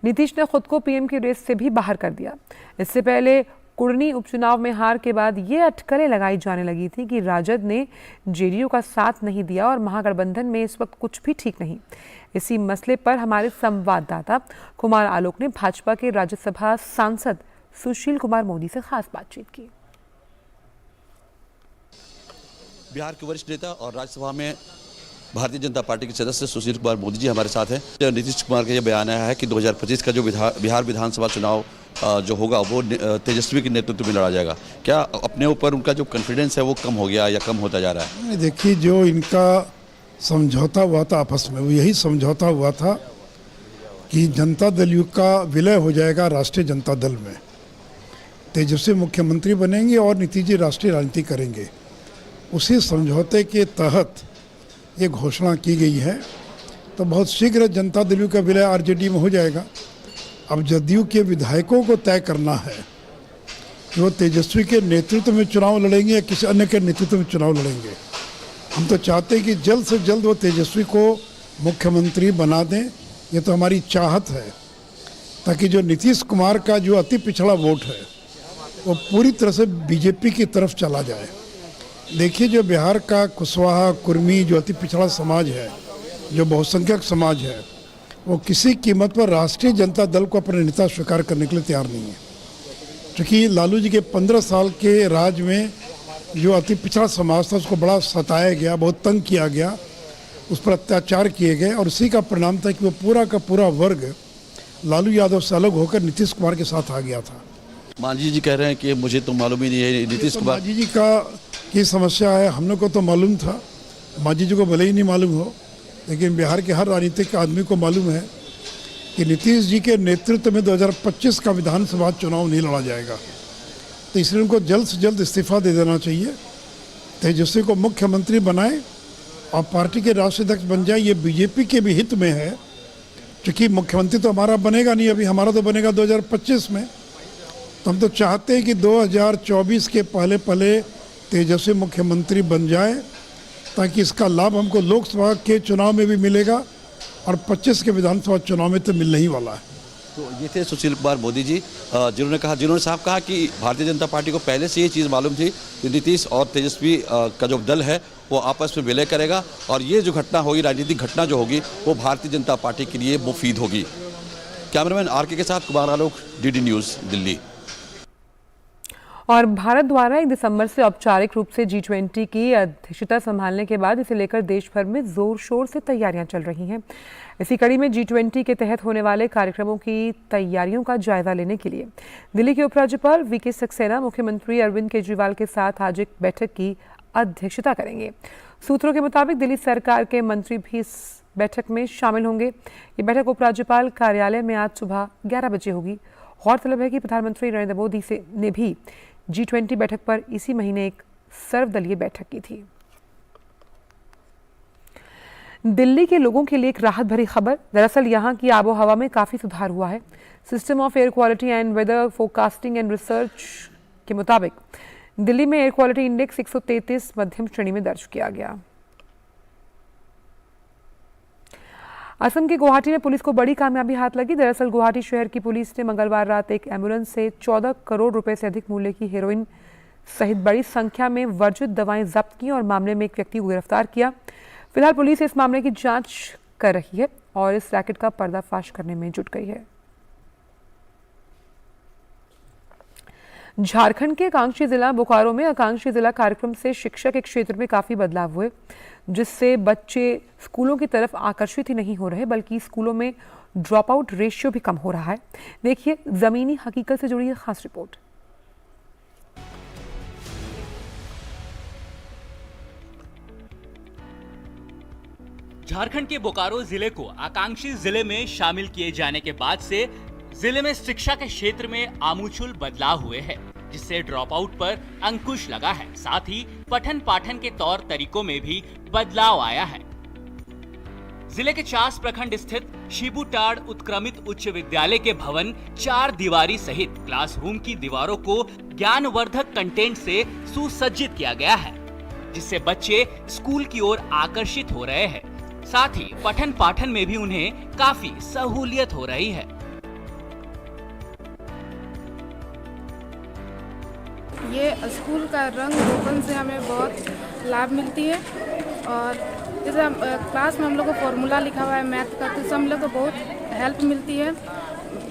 नीतीश ने खुद को पीएम की रेस से भी बाहर कर दिया। इससे पहले कुर्नी उपचुनाव में हार के बाद ये अटकलें लगाई जाने लगी थी कि राजद ने जेडीयू का साथ नहीं दिया और महागठबंधन में इस वक्त कुछ भी ठीक नहीं। इसी मसले पर हमारे संवाददाता कुमार आलोक ने भाजपा के राज्यसभा सांसद सुशील कुमार मोदी से खास बातचीत की। बिहार के वरिष्ठ नेता और राज्यसभा में भारतीय जनता पार्टी के सदस्य सुशील कुमार मोदी जी हमारे साथ हैं। नीतीश कुमार का यह बयान आया है कि 2025 का जो बिहार विधानसभा चुनाव जो होगा वो तेजस्वी के नेतृत्व में लड़ा जाएगा। क्या अपने ऊपर उनका जो कॉन्फिडेंस है वो कम हो गया या कम होता जा रहा है? देखिए, जो इनका समझौता हुआ था आपस में, वो यही समझौता हुआ था कि जनता दल यू का विलय हो जाएगा राष्ट्रीय जनता दल में। तेजस्वी मुख्यमंत्री बनेंगे और नीतीश जी राष्ट्रीय राजनीति करेंगे। उसी समझौते के तहत ये घोषणा की गई है। तो बहुत शीघ्र जनता दल यू का विलय आरजेडी में हो जाएगा। अब जदयू के विधायकों को तय करना है कि वो तेजस्वी के नेतृत्व में चुनाव लड़ेंगे या किसी अन्य के नेतृत्व में चुनाव लड़ेंगे। हम तो चाहते हैं कि जल्द से जल्द वो तेजस्वी को मुख्यमंत्री बना दें। ये तो हमारी चाहत है, ताकि जो नीतीश कुमार का जो अति पिछड़ा वोट है वो पूरी तरह से बीजेपी की तरफ चला जाए। देखिए, जो बिहार का कुशवाहा कुर्मी जो अति पिछड़ा समाज है, जो बहुसंख्यक समाज है, वो किसी कीमत पर राष्ट्रीय जनता दल को अपने नेता स्वीकार करने के लिए तैयार नहीं है। क्योंकि लालू जी के 15 साल के राज में जो अति पिछड़ा समाज था उसको बड़ा सताया गया, बहुत तंग किया गया, उस पर अत्याचार किए गए और उसी का परिणाम था कि वो पूरा का पूरा वर्ग लालू यादव से अलग होकर नीतीश कुमार के साथ आ गया था। मांझी जी कह रहे हैं कि मुझे तो मालूम ही नहीं है नीतीश कुमार। मांझी जी की समस्या है, हम लोग को तो मालूम था, मांझी जी को भले ही नहीं मालूम हो, लेकिन बिहार के हर राजनीतिक आदमी को मालूम है कि नीतीश जी के नेतृत्व में 2025 का विधानसभा चुनाव नहीं लड़ा जाएगा। तो इसलिए उनको जल्द से जल्द इस्तीफा दे देना चाहिए, तेजस्वी को मुख्यमंत्री बनाए और पार्टी के राष्ट्रीय अध्यक्ष बन जाए। ये बीजेपी के भी हित में है, क्योंकि मुख्यमंत्री तो हमारा बनेगा नहीं, अभी हमारा तो बनेगा 2025 में। तो हम तो चाहते हैं कि 2024 के पहले तेजस्वी मुख्यमंत्री बन जाए, ताकि इसका लाभ हमको लोकसभा के चुनाव में भी मिलेगा और 25 के विधानसभा चुनाव में तो मिलने ही वाला है। तो ये थे सुशील कुमार मोदी जी, जिन्होंने साहब कहा कि भारतीय जनता पार्टी को पहले से ये चीज़ मालूम थी कि नीतीश और तेजस्वी का जो दल है वो आपस में विलय करेगा और ये जो घटना होगी, राजनीतिक घटना जो होगी, वो भारतीय जनता पार्टी के लिए मुफीद होगी। कैमरामैन आरके के साथ कुमार आलोक, डीडी न्यूज़, दिल्ली। और भारत द्वारा 1 दिसंबर से औपचारिक रूप से G20 की अध्यक्षता संभालने के बाद इसे लेकर देश भर में जोर शोर से तैयारियां चल रही हैं। इसी कड़ी में G20 के तहत होने वाले कार्यक्रमों की तैयारियों का जायजा लेने के लिए दिल्ली के उपराज्यपाल वीके सक्सेना मुख्यमंत्री अरविंद केजरीवाल के साथ आज एक बैठक की अध्यक्षता करेंगे। सूत्रों के मुताबिक दिल्ली सरकार के मंत्री भी इस बैठक में शामिल होंगे। ये बैठक उपराज्यपाल कार्यालय में आज सुबह 11 बजे होगी। गौरतलब है कि प्रधानमंत्री नरेंद्र मोदी ने भी G20 बैठक पर इसी महीने एक सर्वदलीय बैठक की थी। दिल्ली के लोगों के लिए एक राहत भरी खबर। दरअसल यहां की आबो हवा में काफी सुधार हुआ है। System of air quality and weather forecasting and research के मुताबिक दिल्ली में एयर क्वालिटी इंडेक्स 133 मध्यम श्रेणी में दर्ज किया गया। असम के गुवाहाटी में पुलिस को बड़ी कामयाबी हाथ लगी। दरअसल गुवाहाटी शहर की पुलिस ने मंगलवार रात एक एम्बुलेंस से 14 करोड़ रुपए से अधिक मूल्य की हेरोइन सहित बड़ी संख्या में वर्जित दवाएं जब्त की और मामले में एक व्यक्ति को गिरफ्तार किया। फिलहाल पुलिस इस मामले की जांच कर रही है और इस रैकेट का पर्दाफाश करने में जुट गई है। झारखंड के आकांक्षी जिला बोकारो में आकांक्षी जिला कार्यक्रम से शिक्षा के क्षेत्र में काफी बदलाव हुए, जिससे बच्चे स्कूलों की तरफ आकर्षित ही नहीं हो रहे बल्कि स्कूलों में ड्रॉप आउट रेशियो भी कम हो रहा है। देखिए जमीनी हकीकत से जुड़ी है खास रिपोर्ट। झारखंड के बोकारो जिले को आकांक्षी जिले में शामिल किए जाने के बाद से जिले में शिक्षा के क्षेत्र में आमूलचूल बदलाव हुए हैं, जिससे ड्रॉप आउट पर अंकुश लगा है। साथ ही पठन पाठन के तौर तरीकों में भी बदलाव आया है। जिले के चास प्रखंड स्थित शिबुटाड़ उत्क्रमित उच्च विद्यालय के भवन 4 दीवारी सहित क्लासरूम की दीवारों को ज्ञानवर्धक कंटेंट से सुसज्जित किया गया है, जिससे बच्चे स्कूल की ओर आकर्षित हो रहे हैं। साथ ही पठन पाठन में भी उन्हें काफी सहूलियत हो रही है। ये स्कूल का रंग रोगन से हमें बहुत लाभ मिलती है और जैसे क्लास में हम लोग को फॉर्मूला लिखा हुआ है मैथ का, तो हम लोग को बहुत हेल्प मिलती है।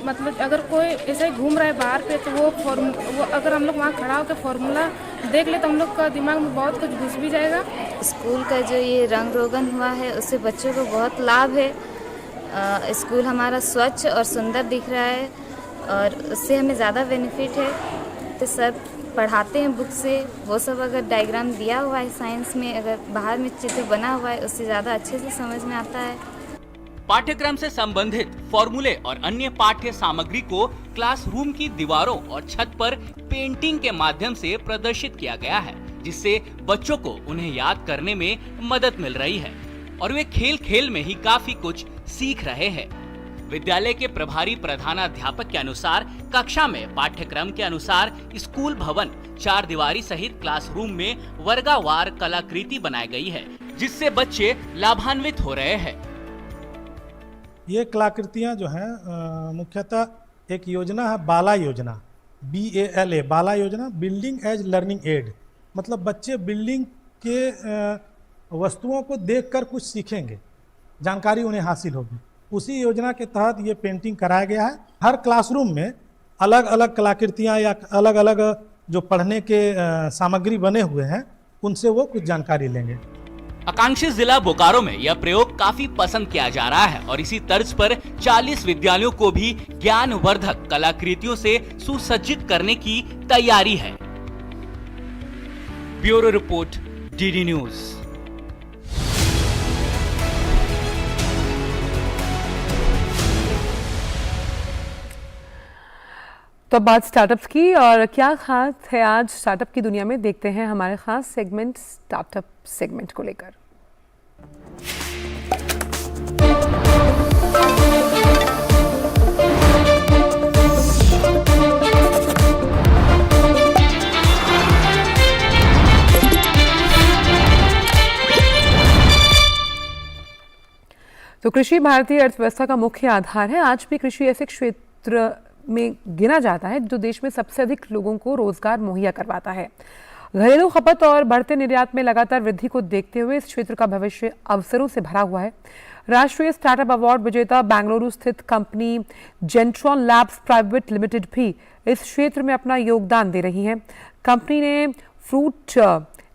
मतलब अगर कोई ऐसे ही घूम रहा है बाहर पे तो वो अगर हम लोग वहाँ खड़ा होकर फॉर्मूला देख ले तो हम लोग का दिमाग में बहुत कुछ घुस भी जाएगा। स्कूल का जो ये रंग रोगन हुआ है उससे बच्चों को बहुत लाभ है। स्कूल हमारा स्वच्छ और सुंदर दिख रहा है और उससे हमें ज़्यादा बेनिफिट है। तो सर पढ़ाते हैं बुक से, वो सब अगर डायग्राम दिया हुआ है साइंस में, अगर बाहर में चित्र बना हुआ है उससे ज़्यादा अच्छे से समझ में आता है। पाठ्यक्रम से संबंधित फॉर्मूले और अन्य पाठ्य सामग्री को क्लासरूम की दीवारों और छत पर पेंटिंग के माध्यम से प्रदर्शित किया गया है, जिससे बच्चों को उन्हें याद करने में मदद मिल रही है और वे खेल खेल में ही काफी कुछ सीख रहे हैं। विद्यालय के प्रभारी प्रधानाध्यापक के अनुसार कक्षा में पाठ्यक्रम के अनुसार स्कूल भवन 4 दीवारी सहित क्लासरूम में वर्गावार कलाकृति बनाई गई है, जिससे बच्चे लाभान्वित हो रहे हैं। ये कलाकृतियाँ जो हैं मुख्यतः एक योजना है बाला योजना, BALA बाला योजना, बिल्डिंग एज लर्निंग एड। मतलब बच्चे बिल्डिंग के वस्तुओं को देखकर कुछ सीखेंगे, जानकारी उन्हें हासिल होगी। उसी योजना के तहत ये पेंटिंग कराया गया है। हर क्लासरूम में अलग अलग कलाकृतियाँ या अलग अलग जो पढ़ने के सामग्री बने हुए हैं उनसे वो कुछ जानकारी लेंगे। आकांक्षी जिला बोकारो में यह प्रयोग काफी पसंद किया जा रहा है और इसी तर्ज पर 40 विद्यालयों को भी ज्ञानवर्धक कलाकृतियों से सुसज्जित करने की तैयारी है। Bureau report, DD news. तो अब बात स्टार्टअप्स की, और क्या खास है आज स्टार्टअप की दुनिया में, देखते हैं हमारे खास सेगमेंट स्टार्टअप सेगमेंट को लेकर। तो कृषि भारतीय अर्थव्यवस्था का मुख्य आधार है। आज भी कृषि ऐसे क्षेत्र में गिना जाता है जो देश में सबसे अधिक लोगों को रोजगार मुहैया करवाता है। घरेलू खपत और बढ़ते निर्यात में लगातार वृद्धि को देखते हुए इस क्षेत्र का भविष्य अवसरों से भरा हुआ है। राष्ट्रीय स्टार्टअप अवार्ड विजेता बेंगलुरु स्थित कंपनी जेंट्रॉन लैब्स प्राइवेट लिमिटेड भी इस क्षेत्र में अपना योगदान दे रही है। कंपनी ने फ्रूट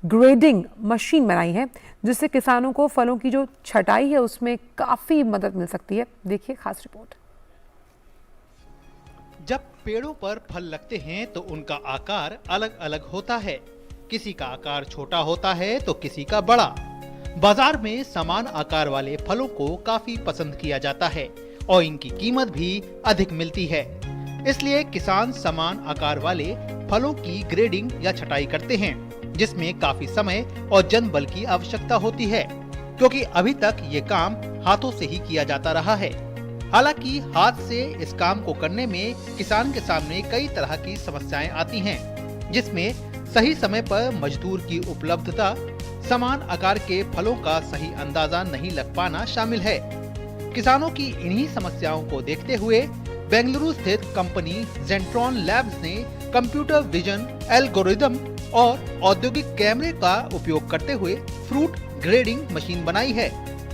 ग्रेडिंग मशीन बनाई है, जिससे किसानों को फलों की जो छटाई है उसमें काफी मदद मिल सकती है। देखिए खास रिपोर्ट। जब पेड़ों पर फल लगते हैं तो उनका आकार अलग अलग होता है। किसी का आकार छोटा होता है तो किसी का बड़ा। बाजार में समान आकार वाले फलों को काफी पसंद किया जाता है और इनकी कीमत भी अधिक मिलती है। इसलिए किसान समान आकार वाले फलों की ग्रेडिंग या छटाई करते हैं, जिसमें काफी समय और जनबल की आवश्यकता होती है, क्योंकि अभी तक ये काम हाथों से ही किया जाता रहा है। हालांकि हाथ से इस काम को करने में किसान के सामने कई तरह की समस्याएं आती हैं, जिसमें सही समय पर मजदूर की उपलब्धता, समान आकार के फलों का सही अंदाजा नहीं लग पाना शामिल है। किसानों की इन्हीं समस्याओं को देखते हुए बेंगलुरु स्थित कंपनी जेंट्रॉन लैब्स ने कंप्यूटर विजन एल्गोरिदम और औद्योगिक कैमरे का उपयोग करते हुए फ्रूट ग्रेडिंग मशीन बनाई है,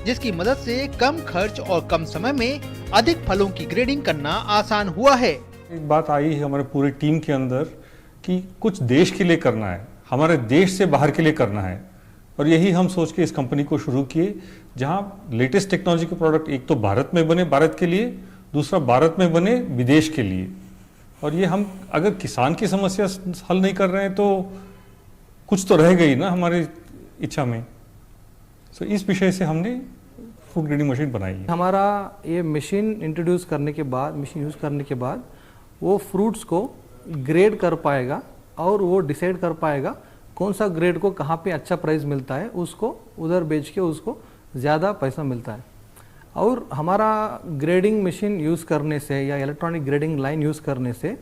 जिसकी मदद से कम खर्च और कम समय में अधिक फलों की ग्रेडिंग करना आसान हुआ है। एक बात आई है हमारे पूरी टीम के अंदर कि कुछ देश के लिए करना है, हमारे देश से बाहर के लिए करना है, और यही हम सोच के इस कंपनी को शुरू किए, जहां लेटेस्ट टेक्नोलॉजी के प्रोडक्ट एक तो भारत में बने भारत के लिए, दूसरा भारत में बने विदेश के लिए। और ये हम अगर किसान की समस्या हल नहीं कर रहे हैं तो कुछ तो रह गई ना हमारी इच्छा में। तो इस विषय से हमने फूड ग्रेडिंग मशीन बनाई है। हमारा ये मशीन इंट्रोड्यूस करने के बाद, मशीन यूज़ करने के बाद वो फ्रूट्स को ग्रेड कर पाएगा और वो डिसाइड कर पाएगा कौन सा ग्रेड को कहाँ पे अच्छा प्राइस मिलता है, उसको उधर बेच के उसको ज़्यादा पैसा मिलता है। और हमारा ग्रेडिंग मशीन यूज़ करने से या इलेक्ट्रॉनिक ग्रेडिंग लाइन यूज़ करने से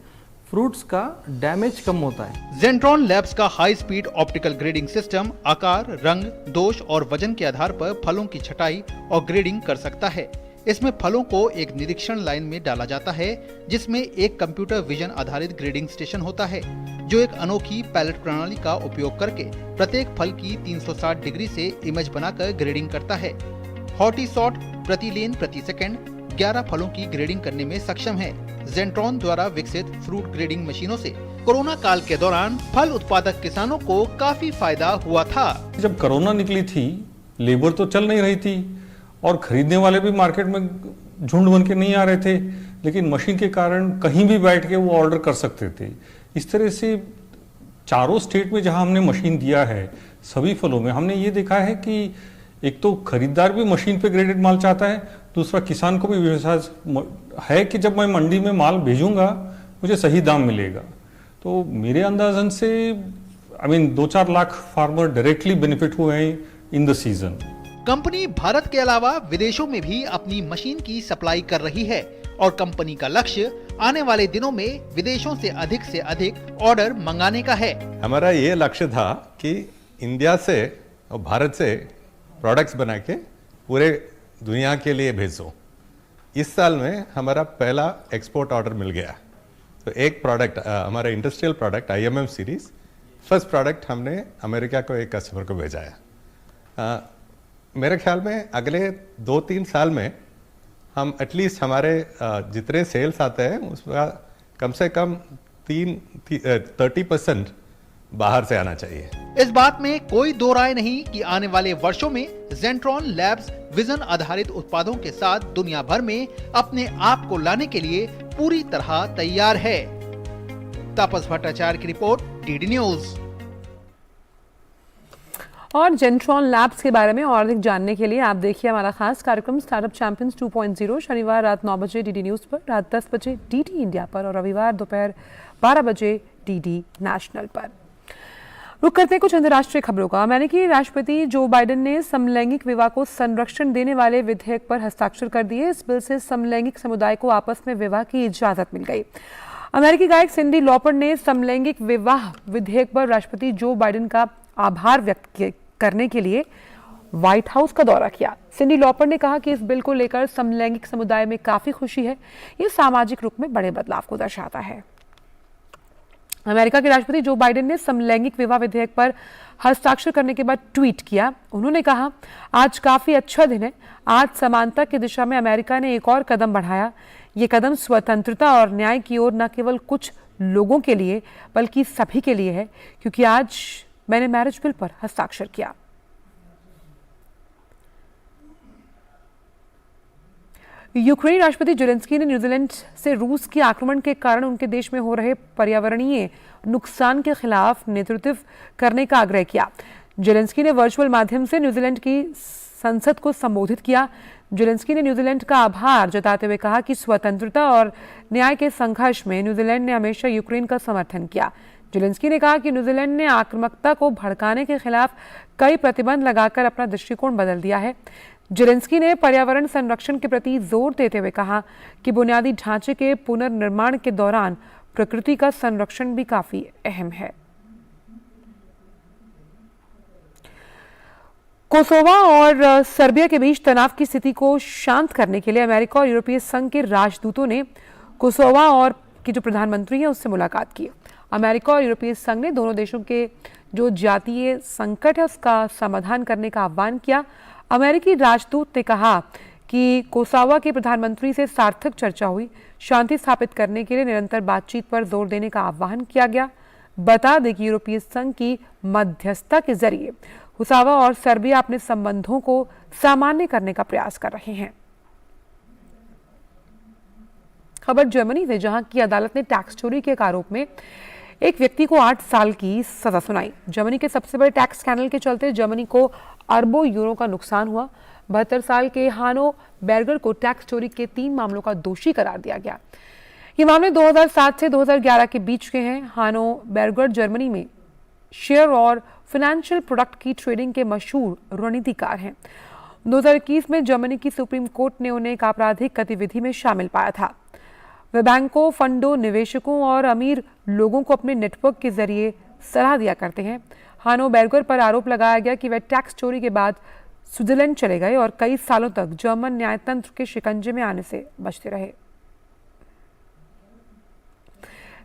फ्रूट्स का डैमेज कम होता है। जेंट्रॉन लैब्स का high speed optical grading system आकार, रंग, दोष और वजन के आधार पर फलों की छटाई और ग्रेडिंग कर सकता है। इसमें फलों को एक निरीक्षण लाइन में डाला जाता है, जिसमें एक कंप्यूटर विजन आधारित ग्रेडिंग स्टेशन होता है, जो एक अनोखी पैलेट प्रणाली का उपयोग करके प्रत्येक फल की 360 डिग्री से इमेज बनाकर ग्रेडिंग करता है। हॉटी सॉर्ट प्रति लेन प्रति सेकंड 11 फलों की ग्रेडिंग करने में सक्षम है। जेंट्रॉन द्वारा विकसित फ्रूट ग्रेडिंग मशीनों से कोरोना काल के दौरान फल उत्पादक किसानों को काफी फायदा हुआ था। जब कोरोना निकली थी, लेबर तो चल नहीं रही थी और खरीदने वाले भी मार्केट में झुंड बन के नहीं आ रहे थे, लेकिन मशीन के कारण कहीं भी बैठ के वो ऑर्डर कर सकते थे। इस तरह से चारों स्टेट में जहां हमने मशीन दिया है, सभी फलों में हमने ये देखा है कि एक तो खरीदार भी मशीन पे ग्रेडेड माल चाहता है, दूसरा किसान को भी विश्वास है कि जब मैं मंडी में माल भेजूंगा मुझे सही दाम मिलेगा। तो मेरे अंदाजन से 2-4 लाख फार्मर डायरेक्टली बेनिफिट हुए हैं in the season. Company Bharat के अलावा विदेशों में भी अपनी मशीन की सप्लाई कर रही है और कंपनी का लक्ष्य आने वाले दिनों में विदेशों से अधिक ऑर्डर मंगाने का है। हमारा ये लक्ष्य था कि इंडिया से और भारत से प्रोडक्ट्स बना के पूरे दुनिया के लिए भेजो। इस साल में हमारा पहला एक्सपोर्ट ऑर्डर मिल गया। तो एक प्रोडक्ट हमारा industrial product IMM series, first product हमने अमेरिका को एक कस्टमर को भेजा है। मेरे ख्याल में अगले 2-3 साल में हम एटलीस्ट हमारे जितने सेल्स आते हैं उसका कम से कम 30% बाहर से आना चाहिए। इस बात में कोई दो राय नहीं कि आने वाले वर्षों में जेंट्रॉन लैब्स विजन आधारित उत्पादों के साथ दुनिया भर में अपने आप को लाने के लिए पूरी तरह तैयार है। तापस भट्टाचार्य की रिपोर्ट, DD न्यूज। और जेंट्रॉन लैब्स के बारे में और अधिक जानने के लिए आप देखिए हमारा खास कार्यक्रम स्टार्टअप चैंपियंस 2.0 शनिवार रात 9 बजे DD न्यूज पर, रात 10 बजे DD इंडिया पर और रविवार दोपहर 12 बजे DD नेशनल पर। रुक करते हैं कुछ अंतर्राष्ट्रीय खबरों का। अमेरिकी राष्ट्रपति जो बाइडेन ने समलैंगिक विवाह को संरक्षण देने वाले विधेयक पर हस्ताक्षर कर दिए। इस बिल से समलैंगिक समुदाय को आपस में विवाह की इजाजत मिल गई। अमेरिकी गायक सिंडी लॉपर ने समलैंगिक विवाह विधेयक पर राष्ट्रपति जो बाइडेन का आभार व्यक्त करने के लिए व्हाइट हाउस का दौरा किया। सिंडी लॉपर ने कहा कि इस बिल को लेकर समलैंगिक समुदाय में काफी खुशी है। ये सामाजिक रुख में बड़े बदलाव को दर्शाता है। अमेरिका के राष्ट्रपति जो बाइडेन ने समलैंगिक विवाह विधेयक पर हस्ताक्षर करने के बाद ट्वीट किया। उन्होंने कहा, आज काफी अच्छा दिन है। आज समानता की दिशा में अमेरिका ने एक और कदम बढ़ाया। ये कदम स्वतंत्रता और न्याय की ओर न केवल कुछ लोगों के लिए बल्कि सभी के लिए है, क्योंकि आज मैंने मैरिज बिल पर हस्ताक्षर किया। यूक्रेन राष्ट्रपति जेलेंस्की ने न्यूजीलैंड से रूस के आक्रमण के कारण उनके देश में हो रहे पर्यावरणीय नुकसान के खिलाफ नेतृत्व करने का आग्रह किया। जेलेंस्की ने वर्चुअल माध्यम से न्यूजीलैंड की संसद को संबोधित किया। जेलेंस्की ने न्यूजीलैंड का आभार जताते हुए कहा कि स्वतंत्रता और न्याय के संघर्ष में न्यूजीलैंड ने हमेशा यूक्रेन का समर्थन किया। जेलेंस्की ने कहा कि न्यूजीलैंड ने आक्रामकता को भड़काने के खिलाफ कई प्रतिबंध लगाकर अपना दृष्टिकोण बदल दिया है। जेलेंस्की ने पर्यावरण संरक्षण के प्रति जोर देते हुए कहा कि बुनियादी ढांचे के पुनर्निर्माण के दौरान प्रकृति का संरक्षण भी काफी अहम है। कोसोवा और सर्बिया के बीच तनाव की स्थिति को शांत करने के लिए अमेरिका और यूरोपीय संघ के राजदूतों ने कोसोवा और की जो प्रधानमंत्री हैं उससे मुलाकात की। अमेरिका और यूरोपीय संघ ने दोनों देशों के जो जातीय संकट है उसका समाधान करने का आह्वान किया। अमेरिकी राजदूत ने कहा कि कोसोवा के प्रधानमंत्री से सार्थक चर्चा हुई, शांति स्थापित करने के लिए निरंतर बातचीत पर जोर देने का आह्वान किया गया। बता दें कि यूरोपीय संघ की मध्यस्थता के जरिए कोसोवा और सर्बिया अपने संबंधों को सामान्य करने का प्रयास कर रहे हैं। खबर जर्मनी से, जहां की अदालत ने टैक्स चोरी के आरोप में एक व्यक्ति को 8 साल की सजा सुनाई। जर्मनी के सबसे बड़े टैक्स स्कैंडल के चलते जर्मनी को अरबों यूरो का नुकसान हुआ। 72 साल के हानो बेर्गर को टैक्स चोरी के 3 मामलों का दोषी करार दिया गया। ये मामले 2007 से 2011 के बीच के हैं। हानो बेर्गर जर्मनी में शेयर और फाइनेंशियल प्रोडक्ट की ट्रेडिंग के मशहूर रणनीतिकार हैं। 2021 में जर्मनी की सुप्रीम कोर्ट ने उन्हें एक आपराधिक गतिविधि में शामिल पाया था। वे बैंकों, फंडों, निवेशकों और अमीर लोगों को अपने नेटवर्क के जरिए सलाह दिया करते हैं। हानो बेर्गर पर आरोप लगाया गया कि वे टैक्स चोरी के बाद स्विट्जरलैंड चले गए और कई सालों तक जर्मन न्यायतंत्र के शिकंजे में आने से बचते रहे।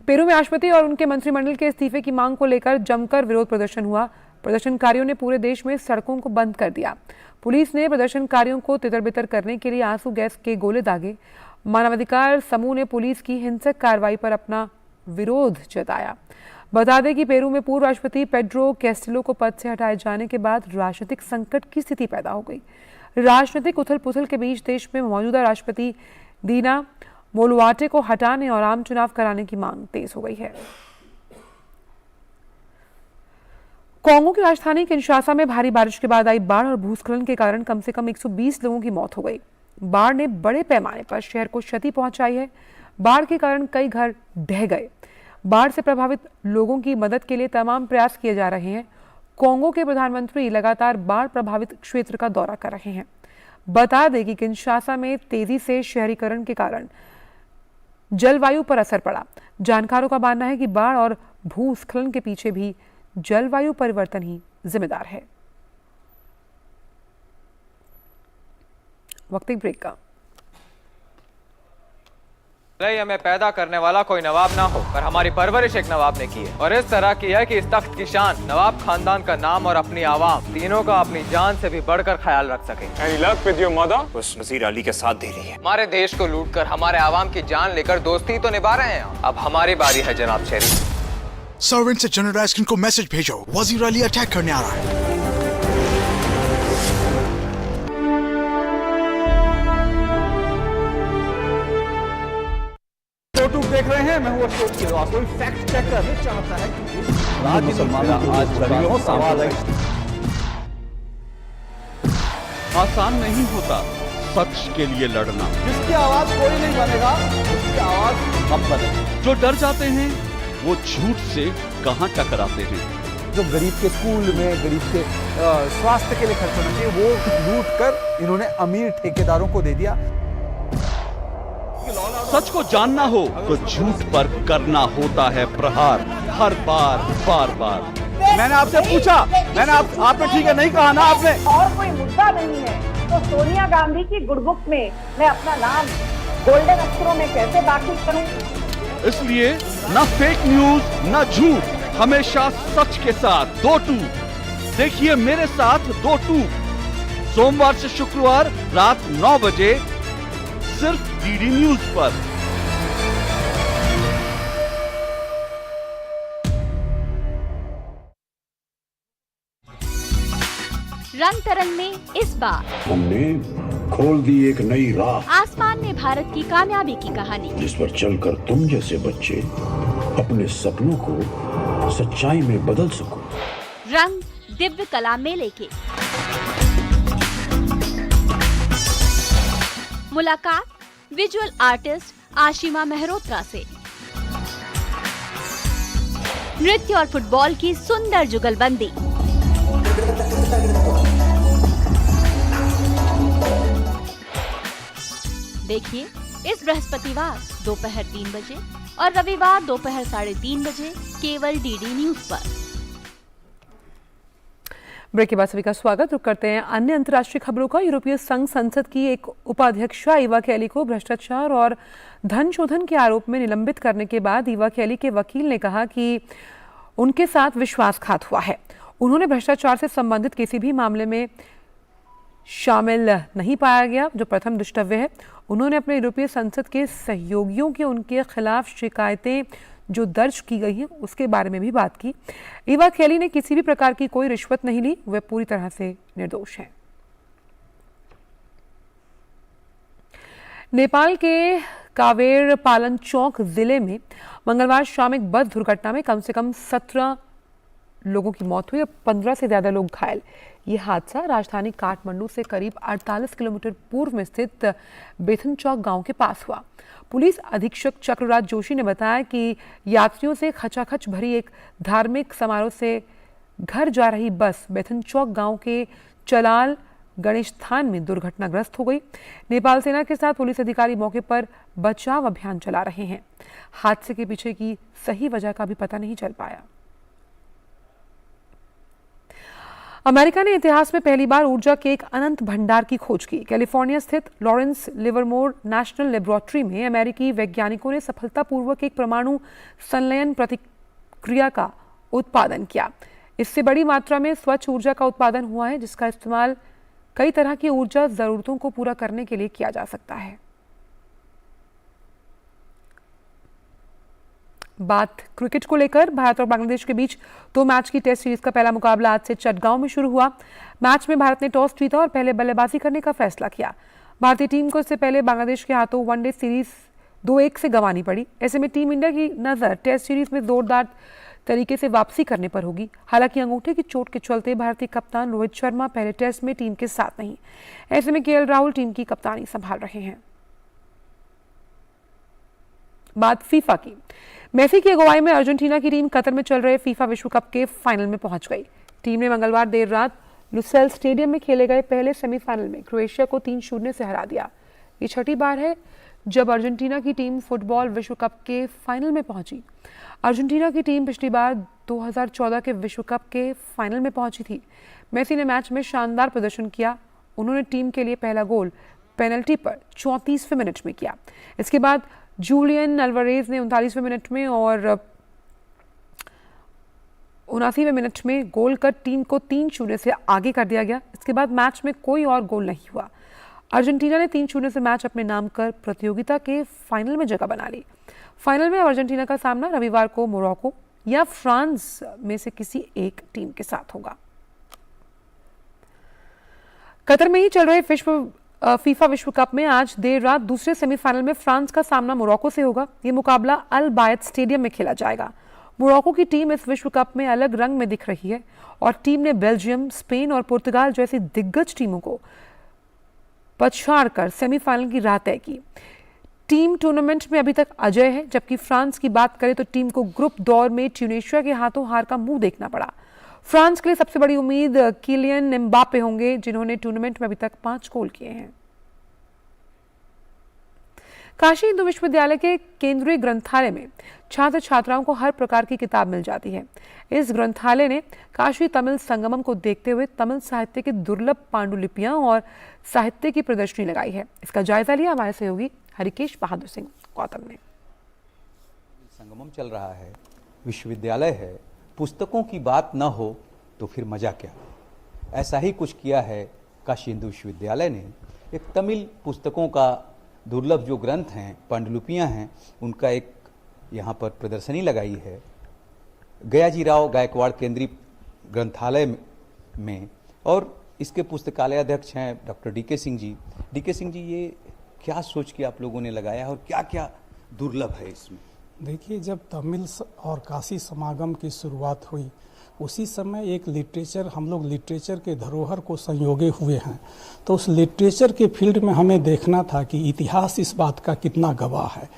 पेरू में राष्ट्रपति और उनके मंत्रिमंडल के इस्तीफे की मांग को लेकर जमकर विरोध प्रदर्शन हुआ। प्रदर्शनकारियों ने पूरे देश में सड़कों को बंद कर दिया। पुलिस ने प्रदर्शनकारियों को तितर-बितर करने के लिए आंसू गैस के गोले दागे। मानवाधिकार समूह ने पुलिस की हिंसक कार्रवाई पर अपना विरोध जताया। बता दें कि पेरू में पूर्व राष्ट्रपति पेड्रो कैस्टिलो को पद से हटाए जाने के बाद राजनीतिक संकट की स्थिति पैदा हो गई। राजनीतिक उथल-पुथल के बीच देश में मौजूदा राष्ट्रपति दीना बोलुआर्टे को हटाने और आम चुनाव कराने की मांग तेज हो गई है। कोंगो की राजधानी किनशासा में भारी बारिश के बाद आई बाढ़ और भूस्खलन के कारण कम से कम 120 लोगों की मौत हो गई। बाढ़ ने बड़े पैमाने पर शहर को क्षति पहुंचाई है। बाढ़ के कारण कई घर ढह गए। बाढ़ से प्रभावित लोगों की मदद के लिए तमाम प्रयास किए जा रहे हैं। कोंगो के प्रधानमंत्री लगातार बाढ़ प्रभावित क्षेत्र का दौरा कर रहे हैं। बता दें कि किनशासा में तेजी से शहरीकरण के कारण जलवायु पर असर पड़ा। जानकारों का मानना है कि बाढ़ और भूस्खलन के पीछे भी जलवायु परिवर्तन ही जिम्मेदार है। वक्त एक ब्रेक का। हमें पैदा करने वाला कोई नवाब ना हो, पर हमारी परवरिश एक नवाब ने की है, और इस तरह की है कि इस तख्त की शान नवाब खानदान का नाम और अपनी आवाम तीनों का अपनी जान से भी बढ़कर ख्याल रख सके। बस वजीर अली के साथ दे रही है। हमारे देश को लूट कर हमारे आवाम की जान लेकर दोस्ती तो निभा रहे हैं। अब हमारी बारी है जनाब शेरी। सर्वेंट से जनरल रास्किन को मैसेज भेजो, वजीर अली अटैक करने आ रहा है। देख रहे हैं, मैं हूं अशोक किरवा। कोई फैक्ट चेकर नहीं चाहता है कि राज्य मुसलमान आज सवाल है। आसान नहीं होता सच के लिए लड़ना। जिसकी आवाज कोई नहीं बनेगा उसकी आवाज हम बनेंगे। जो डर जाते हैं वो झूठ से कहां टकराते हैं। जो गरीब के स्कूल में, गरीब के स्वास्थ्य के लिए खर्च होना चाहिए, वो लूट कर इन्होंने अमीर ठेकेदारों को दे दिया। सच को जानना हो तो झूठ पर करना होता है प्रहार, हर बार बार बार। मैंने आपसे पूछा, मैंने आपने ठीक है नहीं कहा ना आपने। और कोई मुद्दा नहीं है तो सोनिया गांधी की गुडबुक में मैं अपना नाम गोल्डन अक्षरों में कैसे दाखिल करूं? इसलिए न फेक न्यूज न झूठ, हमेशा सच के साथ 2-2। देखिए मेरे साथ 2-2 सोमवार से शुक्रवार रात 9 बजे सिर्फ डीडी न्यूज पर। रंग तरंग में इस बार हमने खोल दी एक नई राह। आसमान में भारत की कामयाबी की कहानी, जिस पर चलकर तुम जैसे बच्चे अपने सपनों को सच्चाई में बदल सको। रंग दिव्य कला मेले के मुलाकात विजुअल आर्टिस्ट आशिमा मेहरोत्रा से। नृत्य और फुटबॉल की सुंदर जुगलबंदी। देखिए इस बृहस्पतिवार दोपहर 3 बजे और रविवार दोपहर 3:30 बजे केवल डीडी न्यूज पर। ब्रेक के बाद सभी का स्वागत। रुक करते हैं अन्य अंतर्राष्ट्रीय खबरों का। यूरोपीय संघ संसद की एक उपाध्यक्षा ईवा कैली को भ्रष्टाचार और धन शोधन के आरोप में निलंबित करने के बाद ईवा कैली के वकील ने कहा कि उनके साथ विश्वासघात हुआ है। उन्होंने भ्रष्टाचार से संबंधित किसी भी मामले में शामिल नहीं पाया गया जो प्रथम दुष्टव्य है। उन्होंने अपने यूरोपीय संसद के सहयोगियों के उनके खिलाफ शिकायतें जो दर्ज की गई हैं उसके बारे में भी बात की। ईवा कैली ने किसी भी प्रकार की कोई रिश्वत नहीं ली, वे पूरी तरह से निर्दोष हैं। नेपाल के कावेर पालन चौक जिले में मंगलवार शाम एक बस दुर्घटना में कम से कम 17 लोगों की मौत हुई और 15 से ज्यादा लोग घायल। ये हादसा राजधानी काठमांडू से करीब 48 किलोमीटर पूर्व में स्थित बेथन चौक गांव के पास हुआ। पुलिस अधीक्षक चक्रराज जोशी ने बताया कि यात्रियों से खचाखच भरी एक धार्मिक समारोह से घर जा रही बस बेथन चौक गांव के चलाल गणेश स्थान में दुर्घटनाग्रस्त हो गई। नेपाल सेना के साथ पुलिस अधिकारी मौके पर बचाव अभियान चला रहे हैं। हादसे के पीछे की सही वजह का भी पता नहीं चल पाया। अमेरिका ने इतिहास में पहली बार ऊर्जा के एक अनंत भंडार की खोज की। कैलिफोर्निया स्थित लॉरेंस लिवरमोर नेशनल लेबोरेटरी में अमेरिकी वैज्ञानिकों ने सफलतापूर्वक एक परमाणु संलयन प्रतिक्रिया का उत्पादन किया। इससे बड़ी मात्रा में स्वच्छ ऊर्जा का उत्पादन हुआ है जिसका इस्तेमाल कई तरह की ऊर्जा जरूरतों को पूरा करने के लिए किया जा सकता है। बात क्रिकेट को लेकर, भारत और बांग्लादेश के बीच 2 मैच की टेस्ट सीरीज का पहला मुकाबला आज से चटगांव में शुरू हुआ। मैच में भारत ने टॉस जीता और पहले बल्लेबाजी करने का फैसला किया। भारतीय टीम को इससे पहले बांग्लादेश के हाथों वनडे सीरीज 2-1 से गंवानी पड़ी। ऐसे में टीम इंडिया की नजर टेस्ट सीरीज में जोरदार तरीके से वापसी करने पर होगी। हालांकि अंगूठे की चोट के चलते भारतीय कप्तान रोहित शर्मा पहले टेस्ट में टीम के साथ नहीं। ऐसे में केएल राहुल टीम की कप्तानी संभाल रहे हैं। बात फीफा की। मेसी की अगुवाई में अर्जेंटीना की टीम कतर में चल रहे फीफा विश्व कप के फाइनल में पहुंच गई। टीम ने मंगलवार देर रात लुसेल स्टेडियम में खेले गए पहले सेमीफाइनल में क्रोएशिया को 3-0 से हरा दिया। ये छठी बार है जब अर्जेंटीना की टीम फुटबॉल विश्व कप के फाइनल में पहुंची। अर्जेंटीना की टीम पिछली बार 2014 के विश्व कप के फाइनल में पहुंची थी। मेसी ने मैच में शानदार प्रदर्शन किया। उन्होंने टीम के लिए पहला गोल पेनल्टी पर 34वें मिनट में किया। इसके बाद जूलियन अल्वारेज ने 39वें मिनट में और 79वें मिनट में गोल कर टीम को 3-0 से आगे कर दिया गया। इसके बाद मैच में कोई और गोल नहीं हुआ। अर्जेंटीना ने 3-0 से मैच अपने नाम कर प्रतियोगिता के फाइनल में जगह बना ली। फाइनल में अर्जेंटीना का सामना रविवार को मोरक्को या फ्रांस में से किसी एक टीम के साथ होगा। कतर में ही चल रहे फीफा विश्व कप में आज देर रात दूसरे सेमीफाइनल में फ्रांस का सामना मोरक्को से होगा। ये मुकाबला अल बायत स्टेडियम में खेला जाएगा। मोरक्को की टीम इस विश्व कप में अलग रंग में दिख रही है और टीम ने बेल्जियम, स्पेन और पुर्तगाल जैसी दिग्गज टीमों को पछाड़कर सेमीफाइनल की राह तय की। टीम टूर्नामेंट में अभी तक अजय है, जबकि फ्रांस की बात करें तो टीम को ग्रुप दौर में ट्यूनीशिया के हाथों हार का मुंह देखना पड़ा। फ्रांस के लिए सबसे बड़ी उम्मीद किलियन एम्बापे होंगे जिन्होंने टूर्नामेंट में अभी तक 5 गोल किए हैं। काशी हिंदू विश्वविद्यालय के केंद्रीय ग्रंथालय में छात्र छात्राओं को हर प्रकार की किताब मिल जाती है। इस ग्रंथालय ने काशी तमिल संगमम को देखते हुए तमिल साहित्य की दुर्लभ पांडुलिपियां और साहित्य की प्रदर्शनी लगाई है। इसका जायजा लिया हमारे सहयोगी हरिकेश बहादुर सिंह गौतम ने। संगमम चल रहा है, विश्वविद्यालय है, पुस्तकों की बात न हो तो फिर मजा क्या। ऐसा ही कुछ किया है काशी हिंदू विश्वविद्यालय ने। एक तमिल पुस्तकों का दुर्लभ जो ग्रंथ हैं, पांडुलिपियां हैं, उनका एक यहाँ पर प्रदर्शनी लगाई है गयाजीराव गायकवाड़ केंद्रीय ग्रंथालय में। और इसके पुस्तकालय अध्यक्ष हैं doctor DK Singh ji. DK Singh ji, ये क्या सोच के आप लोगों ने लगाया और क्या क्या दुर्लभ है इसमें? देखिए, जब तमिल और काशी समागम की शुरुआत हुई उसी समय एक लिटरेचर, हम लोग लिटरेचर के धरोहर को संयोगे हुए हैं, तो उस लिटरेचर के फील्ड में हमें देखना था कि इतिहास इस बात का कितना गवाह है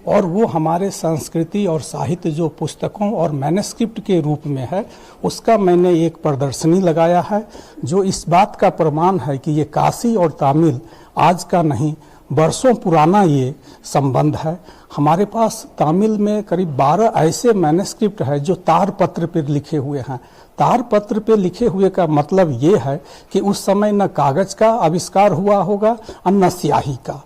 और वो हमारे संस्कृति और साहित्य जो पुस्तकों और मैन्युस्क्रिप्ट के रूप में है उसका मैंने एक प्रदर्शनी लगाया है जो इस बात का प्रमाण है कि ये काशी और तमिल आज का नहीं वर्षों पुराना ये संबंध है। हमारे पास तमिल में करीब 12 ऐसे मैन्युस्क्रिप्ट है जो तारपत्र पर लिखे हुए हैं। तारपत्र पे लिखे हुए का मतलब ये है कि उस समय न कागज का आविष्कार हुआ होगा और न स्याही का।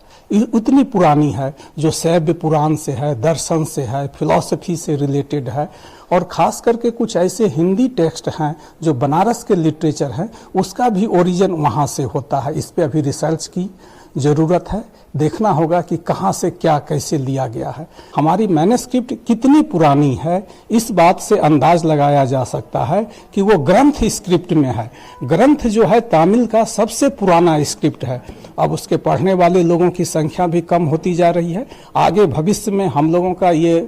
उतनी पुरानी है जो शैव पुराण से है, दर्शन से है, फिलॉसफी से रिलेटेड है। और खास करके कुछ ऐसे हिंदी टेक्स्ट हैं जो बनारस के लिटरेचर हैं, उसका भी ओरिजिन वहाँ से होता है। इस पे अभी रिसर्च की ज़रूरत है, देखना होगा कि कहाँ से क्या कैसे लिया गया है। हमारी मैन्युस्क्रिप्ट कितनी पुरानी है इस बात से अंदाज लगाया जा सकता है कि वो ग्रंथ स्क्रिप्ट में है। ग्रंथ जो है तमिल का सबसे पुराना स्क्रिप्ट है। अब उसके पढ़ने वाले लोगों की संख्या भी कम होती जा रही है। आगे भविष्य में हम लोगों का ये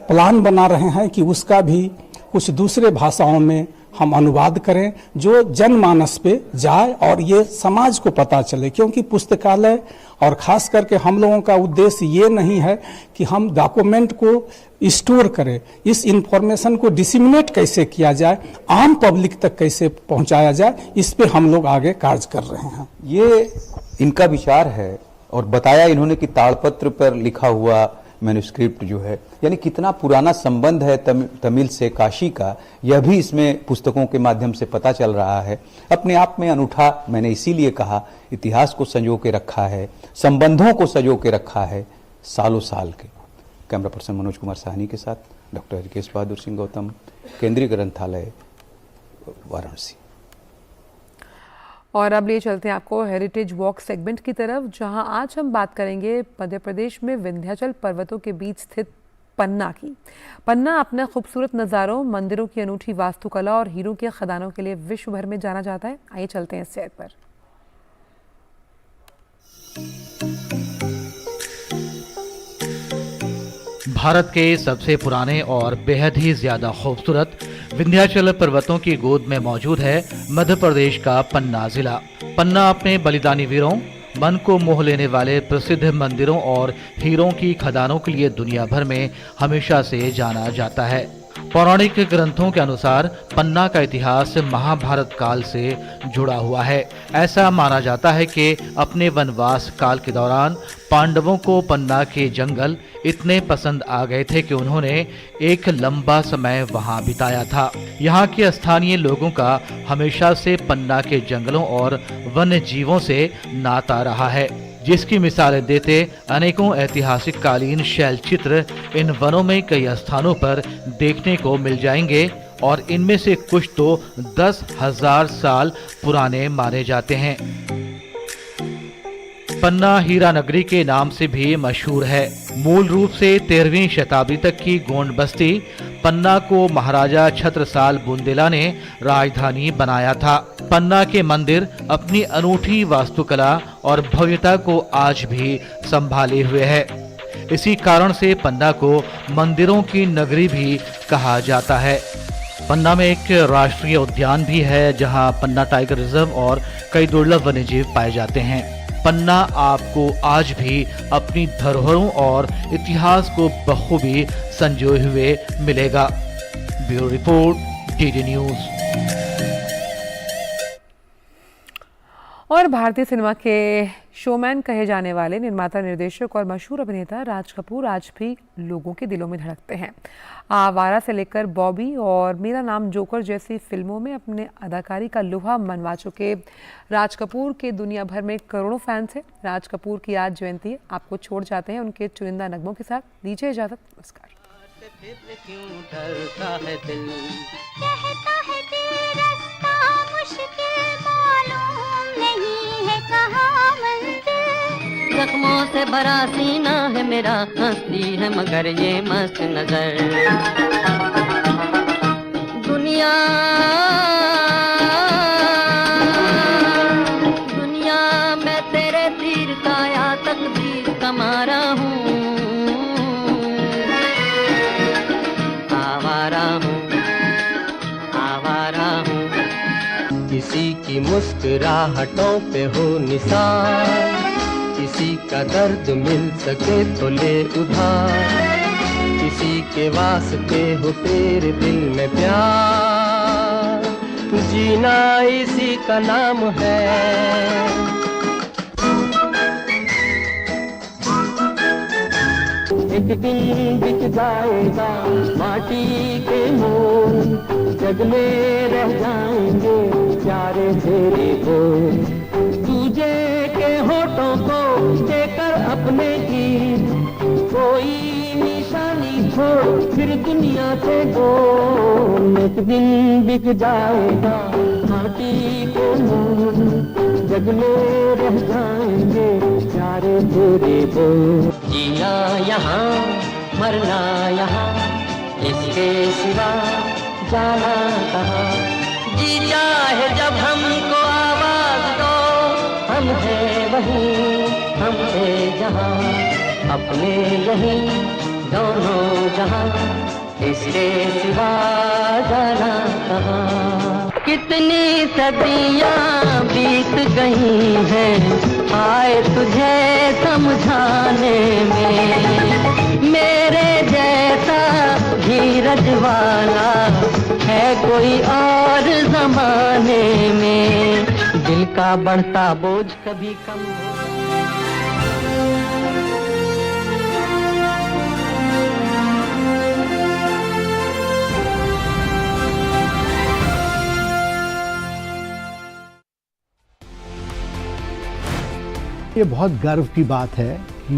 प्लान बना रहे हैं कि उसका भी कुछ दूसरे भाषाओं में हम अनुवाद करें जो जनमानस पे जाए और ये समाज को पता चले। क्योंकि पुस्तकालय और खास करके हम लोगों का उद्देश्य ये नहीं है कि हम डॉक्यूमेंट को स्टोर करें, इस इंफॉर्मेशन को डिसिमिनेट कैसे किया जाए, आम पब्लिक तक कैसे पहुंचाया जाए, इस पे हम लोग आगे कार्य कर रहे हैं। ये इनका विचार है और बताया इन्होंने कि ताड़पत्र पर लिखा हुआ मैन्युस्क्रिप्ट जो है, यानी कितना पुराना संबंध है तमिल से काशी का, यह भी इसमें पुस्तकों के माध्यम से पता चल रहा है। अपने आप में अनूठा, मैंने इसीलिए कहा, इतिहास को संजो के रखा है, संबंधों को संजो के रखा है सालों साल के। कैमरा पर्सन मनोज कुमार साहनी के साथ डॉक्टर हरिकेश बहादुर सिंह गौतम, केंद्रीय ग्रंथालय, वाराणसी। और अब ले चलते हैं आपको हेरिटेज वॉक सेगमेंट की तरफ, जहां आज हम बात करेंगे मध्य प्रदेश में विंध्याचल पर्वतों के बीच स्थित पन्ना की। पन्ना अपने खूबसूरत नज़ारों, मंदिरों की अनूठी वास्तुकला और हीरों के खदानों के लिए विश्व भर में जाना जाता है। आइए चलते हैं इस सैर पर। भारत के सबसे पुराने और बेहद ही ज्यादा खूबसूरत विंध्याचल पर्वतों की गोद में मौजूद है मध्य प्रदेश का पन्ना जिला। पन्ना अपने बलिदानी वीरों, मन को मोह लेने वाले प्रसिद्ध मंदिरों और हीरों की खदानों के लिए दुनिया भर में हमेशा से जाना जाता है। पौराणिक ग्रंथों के अनुसार पन्ना का इतिहास महाभारत काल से जुड़ा हुआ है। ऐसा माना जाता है कि अपने वनवास काल के दौरान पांडवों को पन्ना के जंगल इतने पसंद आ गए थे कि उन्होंने एक लंबा समय वहां बिताया था। यहाँ के स्थानीय लोगों का हमेशा से पन्ना के जंगलों और वन्य जीवों से नाता रहा है, जिसकी मिसालें देते अनेकों ऐतिहासिक कालीन शैल चित्र इन वनों में कई स्थानों पर देखने को मिल जाएंगे और इनमें से कुछ तो 10,000 साल पुराने माने जाते हैं। पन्ना हीरा नगरी के नाम से भी मशहूर है। मूल रूप से 13वीं शताब्दी तक की गोंड बस्ती पन्ना को महाराजा छत्रसाल बुंदेला ने राजधानी बनाया था। पन्ना के मंदिर अपनी अनूठी वास्तुकला और भव्यता को आज भी संभाले हुए है। इसी कारण से पन्ना को मंदिरों की नगरी भी कहा जाता है। पन्ना में एक राष्ट्रीय उद्यान भी है, जहां पन्ना टाइगर रिजर्व और कई दुर्लभ वन्यजीव पाए जाते हैं। पन्ना आपको आज भी अपनी धरोहरों और इतिहास को बखूबी संजोए हुए मिलेगा। Bureau report, DD news. और भारतीय सिनेमा के शोमैन कहे जाने वाले निर्माता, निर्देशक और मशहूर अभिनेता राज कपूर आज भी लोगों के दिलों में धड़कते हैं। आवारा से लेकर बॉबी और मेरा नाम जोकर जैसी फिल्मों में अपने अदाकारी का लोहा मनवा चुके राज कपूर के दुनिया भर में करोड़ों फैंस हैं। राज कपूर की आज जयंती है। आपको छोड़ जाते हैं उनके चुनिंदा नगमों के साथ। दीजिए इजाजत, नमस्कार। जख्मों से भरा सीना है मेरा, हंसती है मगर ये मस्त नजर। दुनिया मैं तेरे तीर का या तकदीर का मारा हूँ। आवारा हूँ। किसी की मुस्कुराहटों पे हो निसार, किसी का दर्द मिल सके तो ले उधार, किसी के वास्ते हो तेरे दिल में प्यार, जीना इसी का नाम है। एक दिन बिक जाएगा माटी के मोल, जग में रह जाएंगे प्यारे तेरे बोल। तुझे के होठों को देकर अपने की कोई निशानी छोड़ फिर दुनिया से बोल। एक दिन बिक जाएगा माटी के मोल, जग में रह जाएंगे प्यारे तेरे बोल। जीना यहाँ मरना यहाँ, इसके सिवा जाना कहाँ। जी चाहे जब हमको आवाज दो, हम हैं वहीं हम थे जहाँ, अपने यहीं दोनों जहाँ, इसके सिवा जाना कहाँ। कितनी सदियाँ बीत गई हैं आए तुझे समझाने में, मेरे जैसा धीरज वाला है कोई और जमाने में, दिल का बढ़ता बोझ कभी कम ये बहुत गर्व की बात है कि